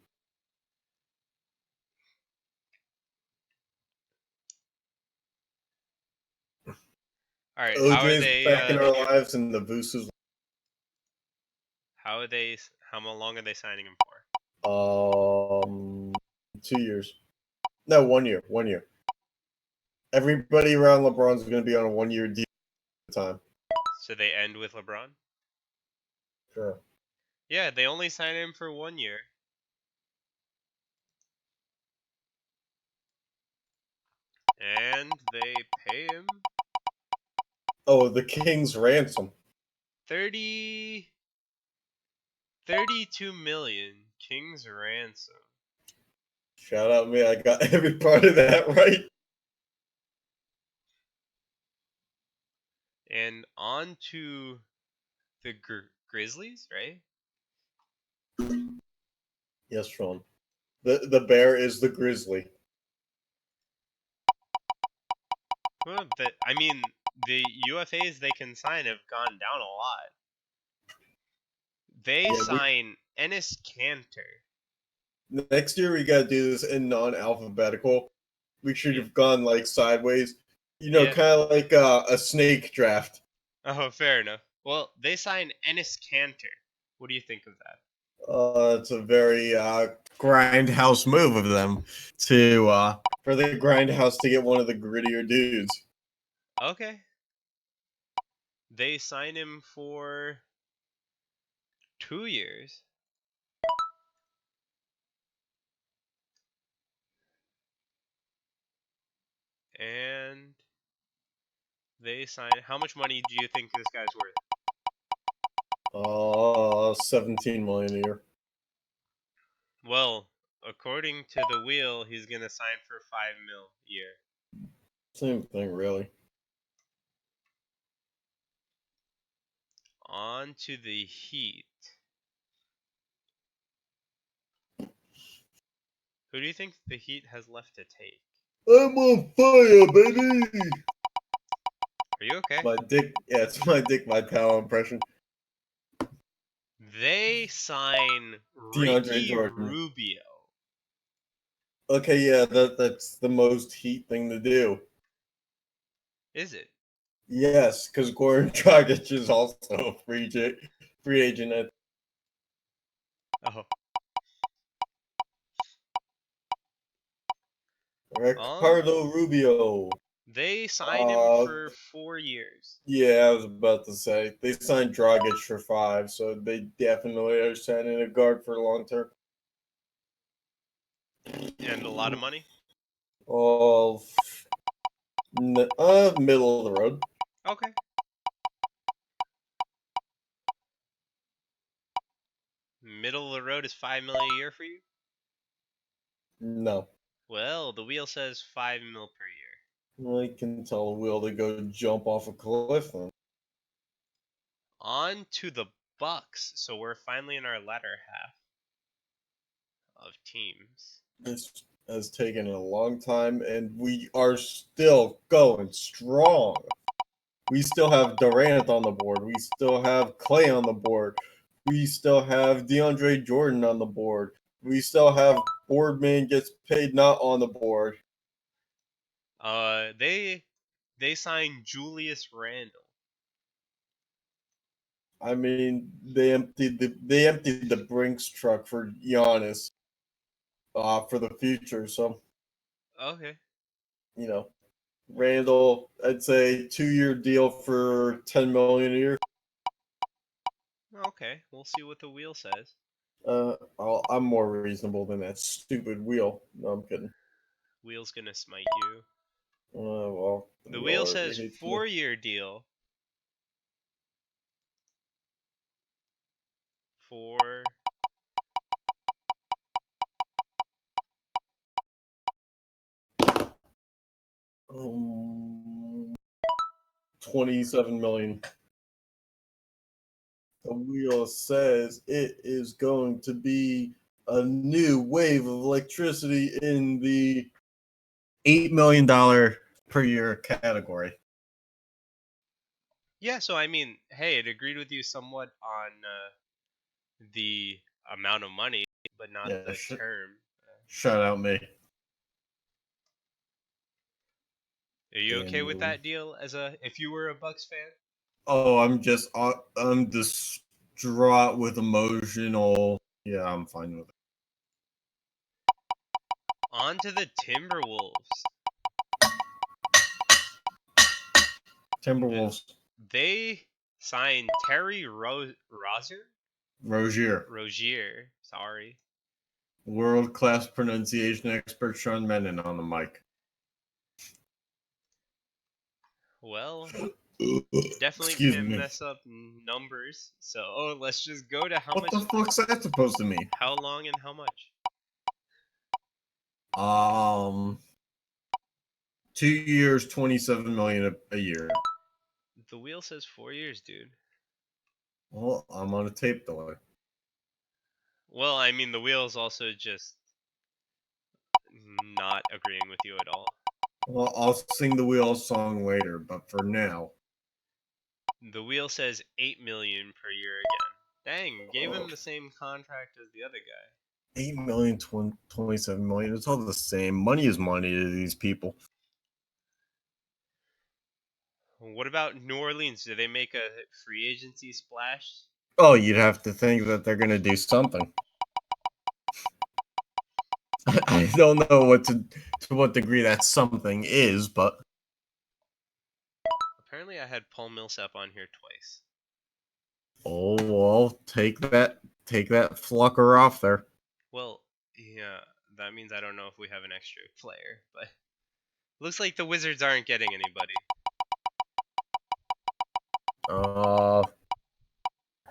All right. OJ's back in our lives, and the Voos is. How long are they signing him for? 2 years. No, 1 year. 1 year. Everybody around LeBron's going to be on a 1-year deal at the time. So they end with LeBron? Sure. Yeah, they only sign him for 1 year. And they pay him. Oh, the King's ransom. 32 million. King's ransom. Shout out me, I got every part of that right. And on to the Grizzlies, right? Yes, Sean. The bear is the grizzly. Well, the UFAs they can sign have gone down a lot. They sign Enes Kanter. Next year we gotta do this in non-alphabetical. We should have gone like sideways. You know, kind of like a snake draft. Oh, fair enough. Well, they sign Enes Kanter. What do you think of that? It's a very grindhouse move of them to for the grindhouse to get one of the grittier dudes. Okay. They sign him for 2 years. And they sign. How much money do you think this guy's worth? 17 million a year. Well, according to the wheel, he's gonna sign for 5 mil a year. Same thing, really. On to the Heat. Who do you think the Heat has left to take? I'm on fire, baby. Are you okay? My dick, yeah, it's my Dick Vitale impression. They sign DeAndre Ricky Jordan. Rubio. Okay, yeah, that's the most Heat thing to do. Is it? Yes, because Goran Dragic is also a free agent. Oh. Ricardo Rubio. They signed him for 4 years. Yeah, I was about to say they signed Dragic for 5, so they definitely are signing a guard for long term. And a lot of money? Oh, middle of the road. Okay. Middle of the road is 5 mil a year for you? No, Well, the wheel says 5 mil per year. I can tell the wheel to go jump off a cliff. Then On to the Bucks. So we're finally in our latter half of teams. this has taken a long time, and we are still going strong. We still have Durant on the board. We still have Clay on the board. We still have DeAndre Jordan on the board. We still have Boardman gets paid not on the board. They signed Julius Randle. I mean, they emptied the Brinks truck for Giannis for the future. So Okay. you know, Randall, I'd say 2-year deal for 10 million a year. Okay. We'll see what the wheel says. I'm more reasonable than that stupid wheel. No, I'm kidding. Wheel's gonna smite you. Well, The wheel wheel already says hates me. 4-year deal for 27 million. The wheel says it is going to be a new wave of electricity in the $8 million per year category. Yeah, so I mean, hey, it agreed with you somewhat on the amount of money, but not Yeah, the term. Shout out me. Are you okay with And, that deal if you were a Bucks fan? Oh, I'm distraught with emotional. Yeah, I'm fine with it. On to the Timberwolves. Timberwolves. They signed Terry Rozier, sorry. World class pronunciation expert Sean Menon on the mic. Well, definitely Excuse can't me. mess up numbers. So let's just go to how What much. the fuck's that supposed to mean? How long and how much? 2 years, 27 million a year. The wheel says 4 years, dude. Well, I'm on a tape delay. Well, I mean, the wheel's also just not agreeing with you at all. Well, I'll sing the wheel song later, but for now. The wheel says 8 million per year again. Dang, gave him the same contract as the other guy. 8 million, 27 million. It's all the same. Money is money to these people. What about New Orleans? Do they make a free agency splash? Oh, you'd have to think that they're gonna do something. I don't know to what degree that something is, but Apparently, I had Paul Millsap on here twice. oh well, take that flucker off there. Well, yeah, that means I don't know if we have an extra player, but looks like the Wizards aren't getting anybody.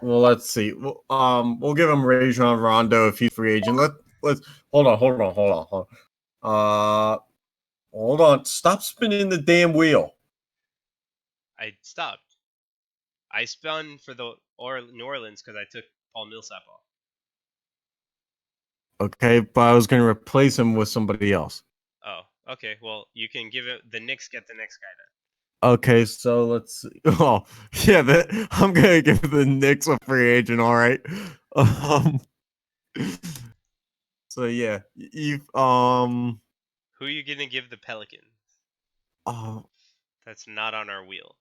Well, let's see. We'll give him Rajon Rondo if he's free agent. Let's hold on. Hold on. Stop spinning the damn wheel. I stopped. I spun for the New Orleans because I took Paul Millsap off. Okay, but I was gonna replace him with somebody else. Oh, okay. Well, you can give it. The Knicks get the next guy then. Okay, so let's see. Oh, yeah, I'm gonna give the Knicks a free agent. All right. Um. So yeah, you Who are you gonna give the Pelicans? oh, That's not on our wheel.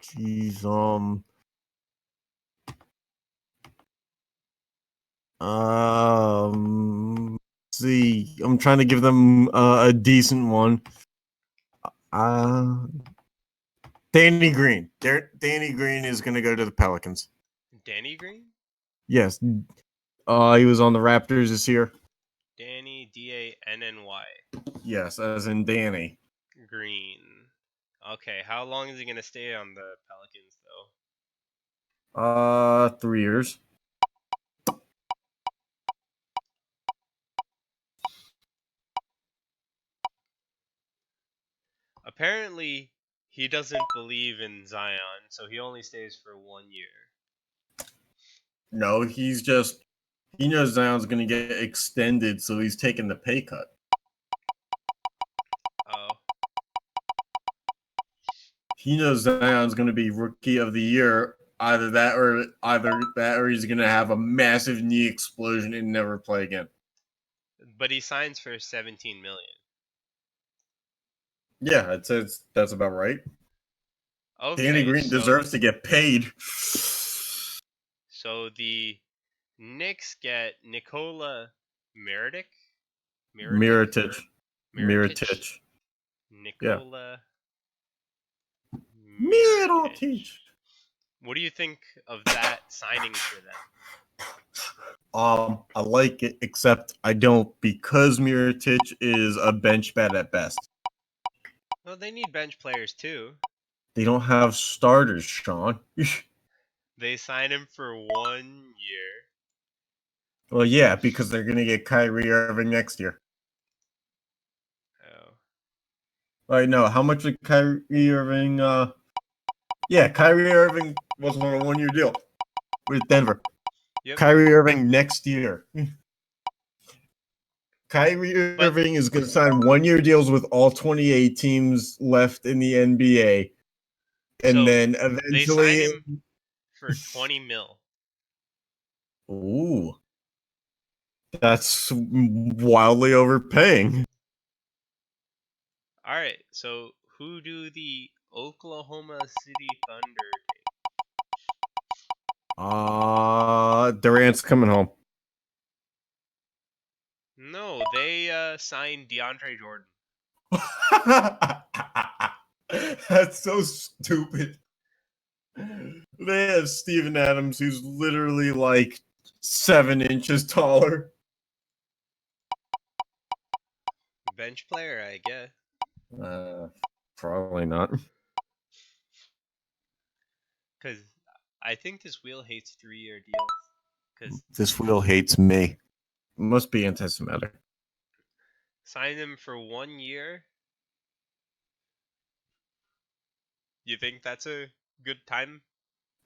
jeez, see, I'm trying to give them a decent one. Uh, Danny Green. Danny Green is gonna go to the Pelicans. Danny Green? Yes. He was on the Raptors this year. Danny Danny Yes, as in Danny. Green. Okay, how long is he gonna stay on the Pelicans though? 3 years. Apparently, he doesn't believe in Zion, so he only stays for 1 year. No, he knows Zion's gonna get extended, so he's taking the pay cut. Oh, He knows Zion's gonna be rookie of the year. Either that or he's gonna have a massive knee explosion and never play again. but he signs for 17 million. Yeah, that's about right. Okay, Danny Green deserves to get paid. So the Knicks get Nikola Mirotic. Mirotic. Yeah. Nikola Mirotic. Mirotic. What do you think of that signing for them? I like it, except I don't because Mirotic is a bench bat at best. Well, they need bench players too. They don't have starters, Sean. They sign him for 1 year. Well, yeah, because they're gonna get Kyrie Irving next year. Oh. Right, no, how much did Kyrie Irving yeah, Kyrie Irving was on a 1-year deal with Denver. Yep. Kyrie Irving next year. Kyrie Irving is going to sign 1-year deals with all 28 teams left in the NBA. And So then they eventually. sign him for 20 mil. Ooh. That's wildly overpaying. All right. So who do the Oklahoma City Thunder take? Durant's coming home. No, they signed DeAndre Jordan. That's so stupid. They have Steven Adams, who's literally like 7 inches taller. Bench player, I guess. Probably not. Because I think this wheel hates 3-year deals. Because This wheel hates me. Must be anti-Semitic. sign him for 1 year. You think that's a good time?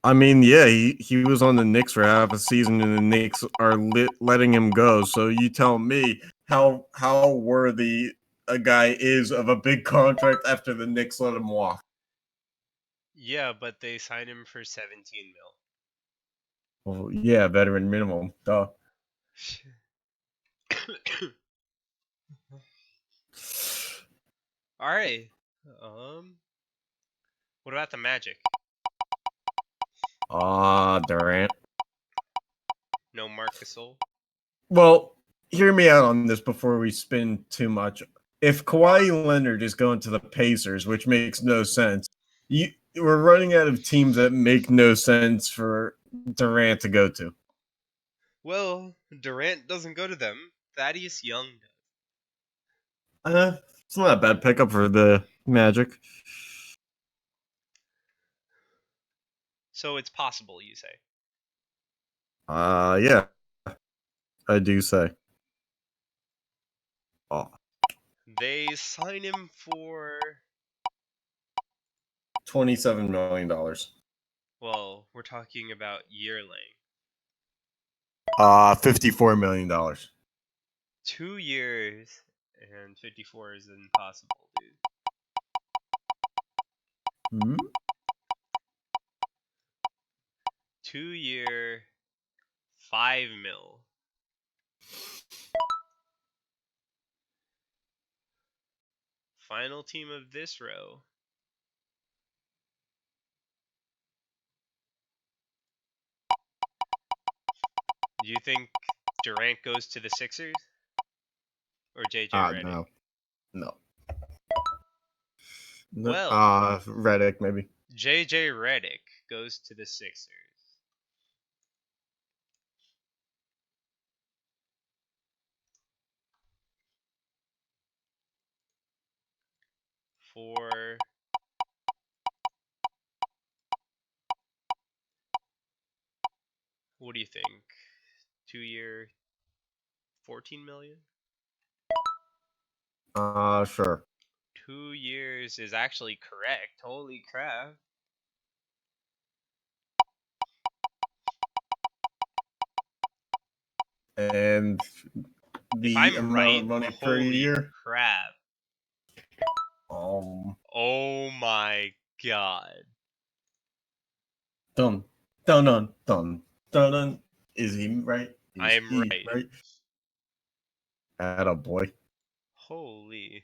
I mean, yeah, he was on the Knicks for half a season, and the Knicks are letting him go. So you tell me how worthy a guy is of a big contract after the Knicks let him walk. Yeah, but they signed him for 17 mil. Well, yeah, veteran minimum. Duh. All right. What about the Magic? Durant. No Marc Gasol. Well, hear me out on this before we spin too much. If Kawhi Leonard is going to the Pacers, which makes no sense, we're running out of teams that make no sense for Durant to go to. Well, Durant doesn't go to them. Thaddeus Young does. It's not a bad pickup for the Magic. So it's possible, you say. Yeah, I do say. Oh, They sign him for, $27 million. well, we're talking about yearling. $54 million. 2 years and 54 is impossible, dude. Hmm? 2 year, 5 mil. Final team of this row. Do you think Durant goes to the Sixers? Or JJ Redick? No. No. Well, Redick, maybe. JJ Redick goes to the Sixers. For what do you think? 2 year, 14 million? Sure. 2 years is actually correct. Holy crap. And If the I'm amount right, of money per holy year. crap. Um, Oh my god. dun, dun, dun, dun, dun, dun. Is he right? Is I am he right. Attaboy. Holy.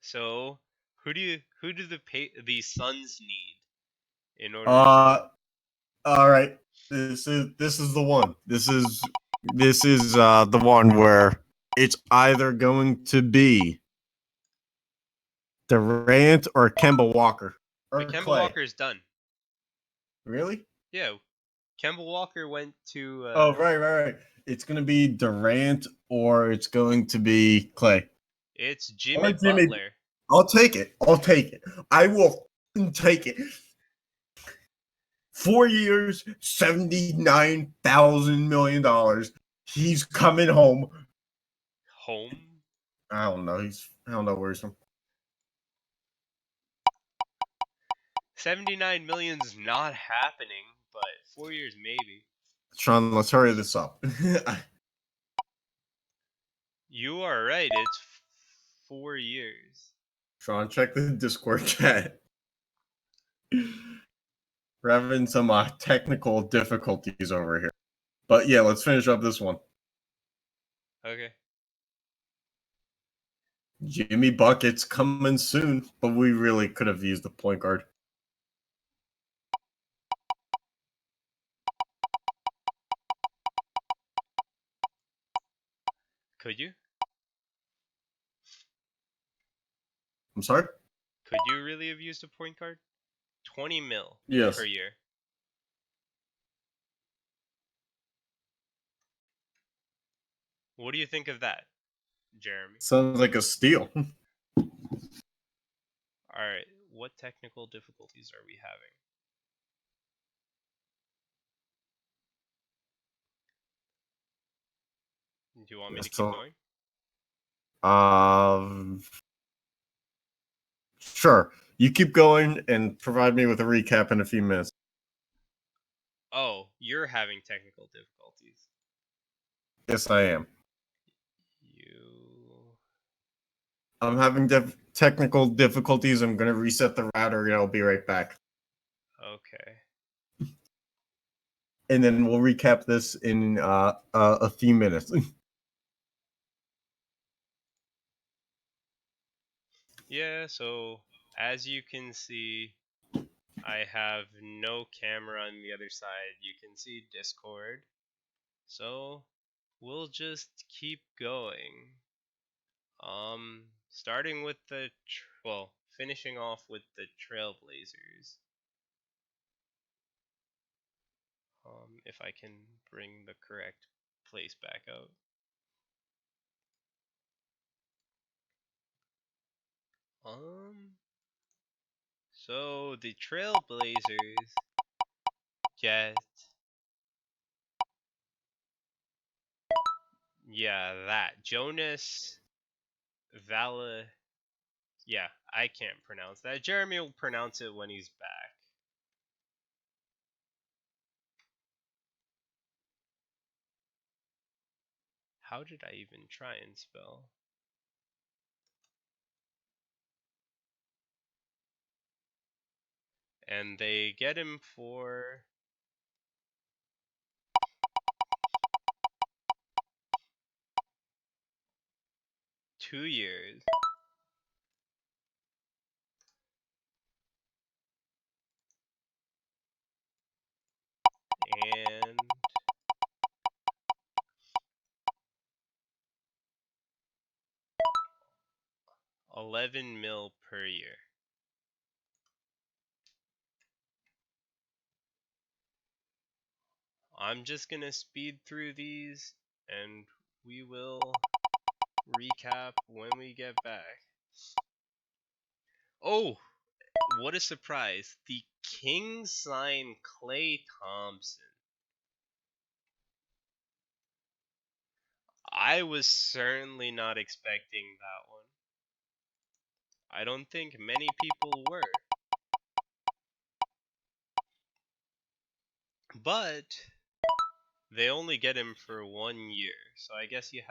So, who do the Suns need in order to All right. This is the one. This is the one where it's either going to be Durant or Kemba Walker or But Kemba Clay. Walker's done. Really? Yeah. Kemba Walker went to Oh, right. It's going to be Durant or it's going to be Clay. It's Or Jimmy Jimmy. Butler. I'll take it. I will take it. 4 years, $79,000,000. He's coming home. Home? I don't know. I don't know where he's from. 79 million's not happening, but 4 years maybe. Sean, let's hurry this up. You are right. It's 4 years. Sean, check the Discord chat. We're having some technical difficulties over here. But yeah, let's finish up this one. Okay. Jimmy Bucket's coming soon, but we really could have used the point guard. Could you? I'm sorry? Could you really have used a point guard? 20 mil Yes. per year. What do you think of that, Jeremy? Sounds like a steal. Alright, what technical difficulties are we having? Do you want me to keep going? Sure. You keep going and provide me with a recap in a few minutes. Oh, you're having technical difficulties. Yes, I am. I'm You... having technical difficulties. I'm going to reset the router and I'll be right back. Okay. And then we'll recap this in a few minutes. Yeah, so as you can see, I have no camera on the other side. You can see Discord. So we'll just keep going. Starting with the finishing off with the Trailblazers. If I can bring the correct place back out. So the Trailblazers get, that Jonas Vala. Yeah, I can't pronounce that. Jeremy will pronounce it when he's back. How did I even try and spell? And they get him for 2 years. And $11 million per year. I'm just gonna speed through these and we will recap when we get back. Oh, what a surprise. The Kings sign Klay Thompson. I was certainly not expecting that one. I don't think many people were. But they only get him for 1 year, so I guess they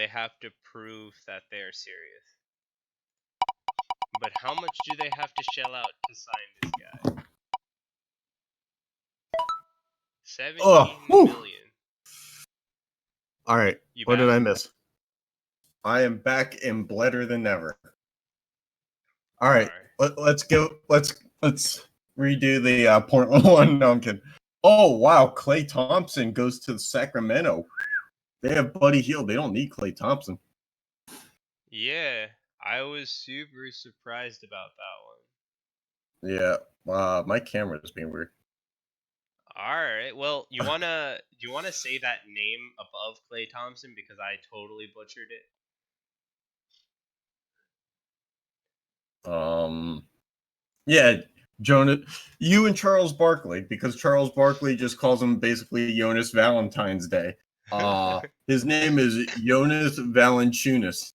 have to prove that they're serious. But how much do they have to shell out to sign this guy? 17 million. All right. You What did back? I miss? I am back and better than ever. All right. Let's go. Let's redo the Portland one. No, I'm kidding. Oh wow, Klay Thompson goes to Sacramento. They have Buddy Hield. They don't need Klay Thompson. Yeah, I was super surprised about that one. Yeah. My camera is being weird. All right. Well, do you wanna say that name above Klay Thompson because I totally butchered it? Yeah, Jonas, you and Charles Barkley, because Charles Barkley just calls him basically Jonas Valentine's Day. His name is Jonas Valanciunas.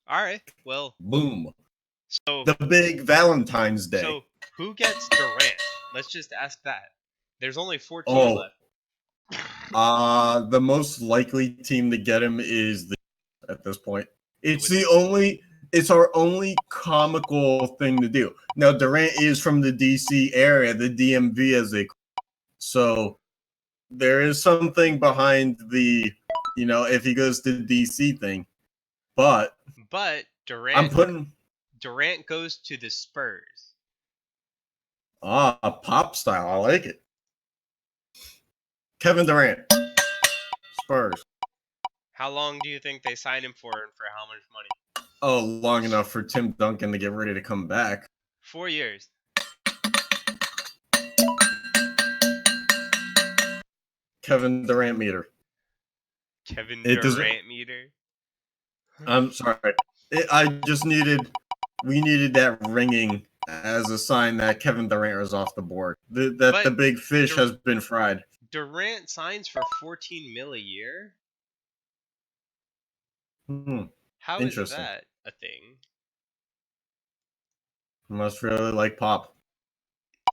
All right. Well, Boom. so The big Valentine's Day. So who gets Durant? Let's just ask that. There's only 14 left. The most likely team to get him is at this point. It's our only comical thing to do. Now Durant is from the DC area, the DMV as they call it. So there is something behind the, if he goes to DC thing. But Durant goes to the Spurs. Pop style. I like it. Kevin Durant. Spurs. How long do you think they signed him for and for how much money? Oh, long enough for Tim Duncan to get ready to come back. 4 years. Kevin Durant meter. Kevin Durant meter? I'm sorry. We needed that ringing as a sign that Kevin Durant was off the board. The big fish has been fried. Durant signs for 14 mil a year? How is that a thing? Must really like Pop.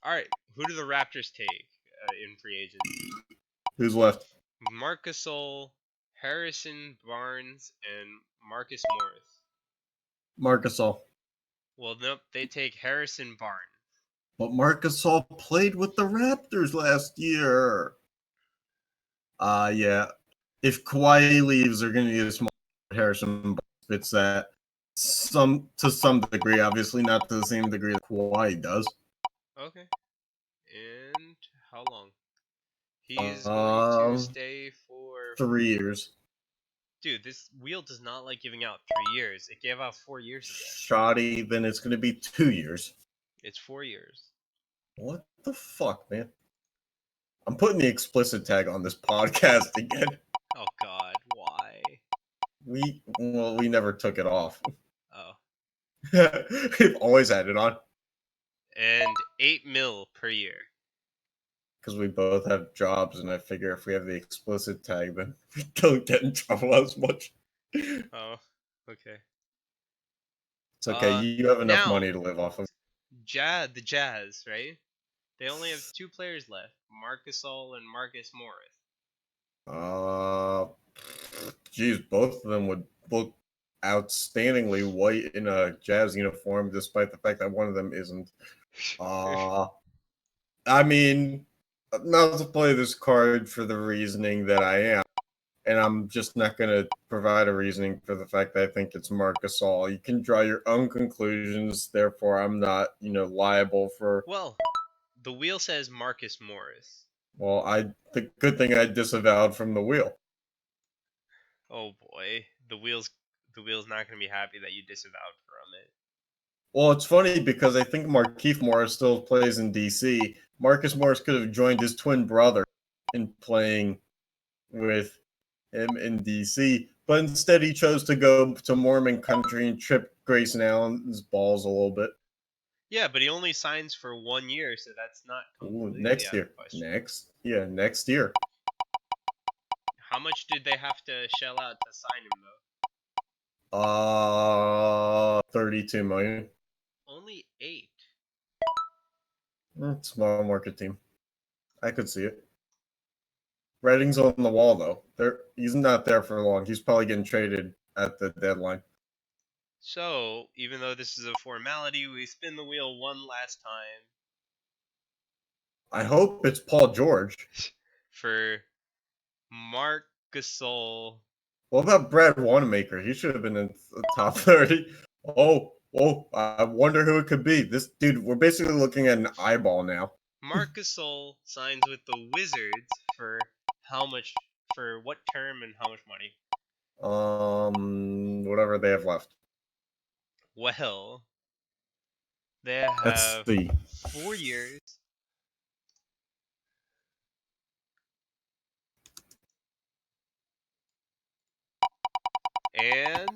All right, who do the Raptors take in free agency? Who's left? Marc Gasol, Harrison Barnes, and Marcus Morris. Marc Gasol. Well, nope, they take Harrison Barnes. But Marc Gasol played with the Raptors last year. Yeah. If Kawhi leaves, they're going to need a small Harrison Barnes. Fits that to some degree, obviously not to the same degree that Kawhi does. Okay. And how long? He's going to stay for 3 years. Dude, this wheel does not like giving out 3 years. It gave out 4 years ago. Shoddy, then it's going to be 2 years. It's 4 years. What the fuck, man? I'm putting the explicit tag on this podcast again. Oh God, why? We never took it off. Oh. We've always had it on And 8 mil per year. because we both have jobs, and I figure if we have the explicit tag, then we don't get in trouble as much. Oh, okay. It's okay. You have enough now- money to live off of. The Jazz, right? They only have 2 players left: Marc Gasol and Marcus Morris. Geez, both of them would look outstandingly white in a Jazz uniform, despite the fact that one of them isn't. I mean, not to play this card for the reasoning that I am, and I'm just not going to provide a reasoning for the fact that I think it's Marc Gasol. You can draw your own conclusions, therefore I'm not, liable for... Well, the wheel says Marcus Morris. Well, the good thing I disavowed from the wheel. Oh boy, the wheel's not gonna be happy that you disavowed from it. Well, it's funny because I think Markieff Morris still plays in DC. Marcus Morris could have joined his twin brother in playing with him in DC, but instead he chose to go to Mormon country and trip Grayson Allen's balls a little bit. Yeah, but he only signs for 1 year, so that's not completely Next out year. of the question. Next year. How much did they have to shell out to sign him though? 32 million. Only 8. Small market team. I could see it. Writing's on the wall, though. He's not there for long. He's probably getting traded at the deadline. So, even though this is a formality, we spin the wheel one last time. I hope it's Paul George. For Marc Gasol. What about Brad Wanamaker? He should have been in the top 30. Oh, I wonder who it could be. This dude, we're basically looking at an eyeball now. Marc Gasol signs with the Wizards for how much? For what term and how much money? Whatever they have left. Well, they have Let's see. 4 years. And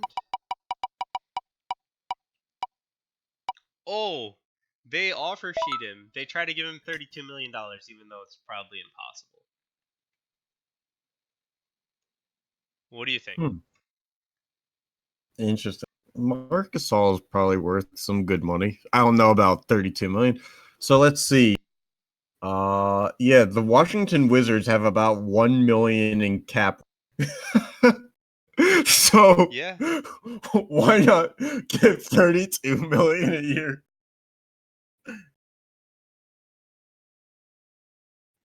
they offer sheet him. They try to give him $32 million, even though it's probably impossible. What do you think? Interesting. Marc Gasol is probably worth some good money. I don't know about 32 million. So let's see. The Washington Wizards have about 1 million in cap. So Yeah. Why not get 32 million a year?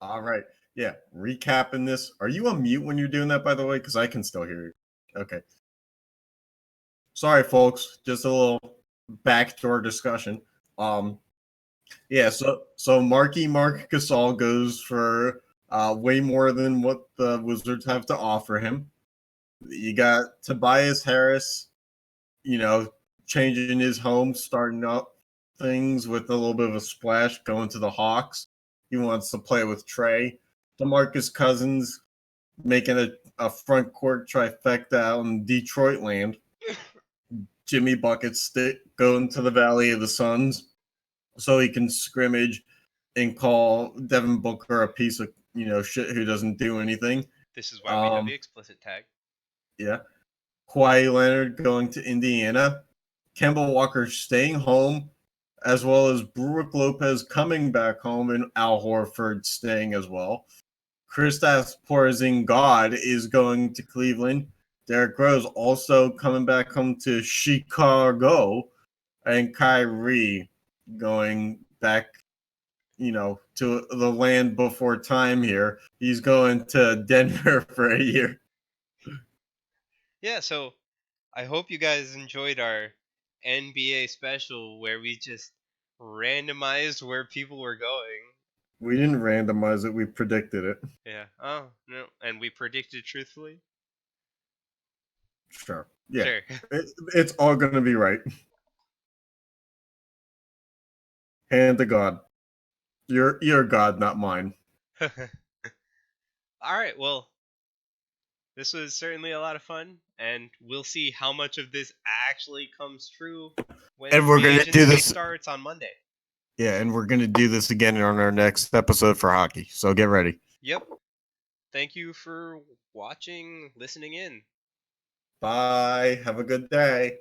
All right. Yeah. Recapping this. Are you on mute when you're doing that, by the way? Because I can still hear you. Okay. Sorry, folks. Just a little backdoor discussion. So Marc Gasol goes for way more than what the Wizards have to offer him. You got Tobias Harris, changing his home, starting up things with a little bit of a splash, going to the Hawks. He wants to play with Trey. DeMarcus Cousins making a front court trifecta out in Detroit land. Jimmy Buckets going to the Valley of the Suns so he can scrimmage and call Devin Booker a piece of shit who doesn't do anything. This is why we have the explicit tag. Yeah. Kawhi Leonard going to Indiana. Kemba Walker staying home, as well as Brook Lopez coming back home, and Al Horford staying as well. Kristaps Porzingis is going to Cleveland. Derrick Rose also coming back home to Chicago, and Kyrie going back, to the land before time here. He's going to Denver for a year. Yeah, so I hope you guys enjoyed our NBA special where we just randomized where people were going. We didn't randomize it. We predicted it. Yeah. Oh no, and we predicted truthfully. Sure. Yeah. Sure. It's all going to be right. Hand to God. You're God, not mine. All right. Well, this was certainly a lot of fun, and we'll see how much of this actually comes true when And we're free gonna do agency this- starts on Monday. Yeah, and we're going to do this again on our next episode for hockey. So get ready. Yep. Thank you for watching, listening in. Bye. Have a good day.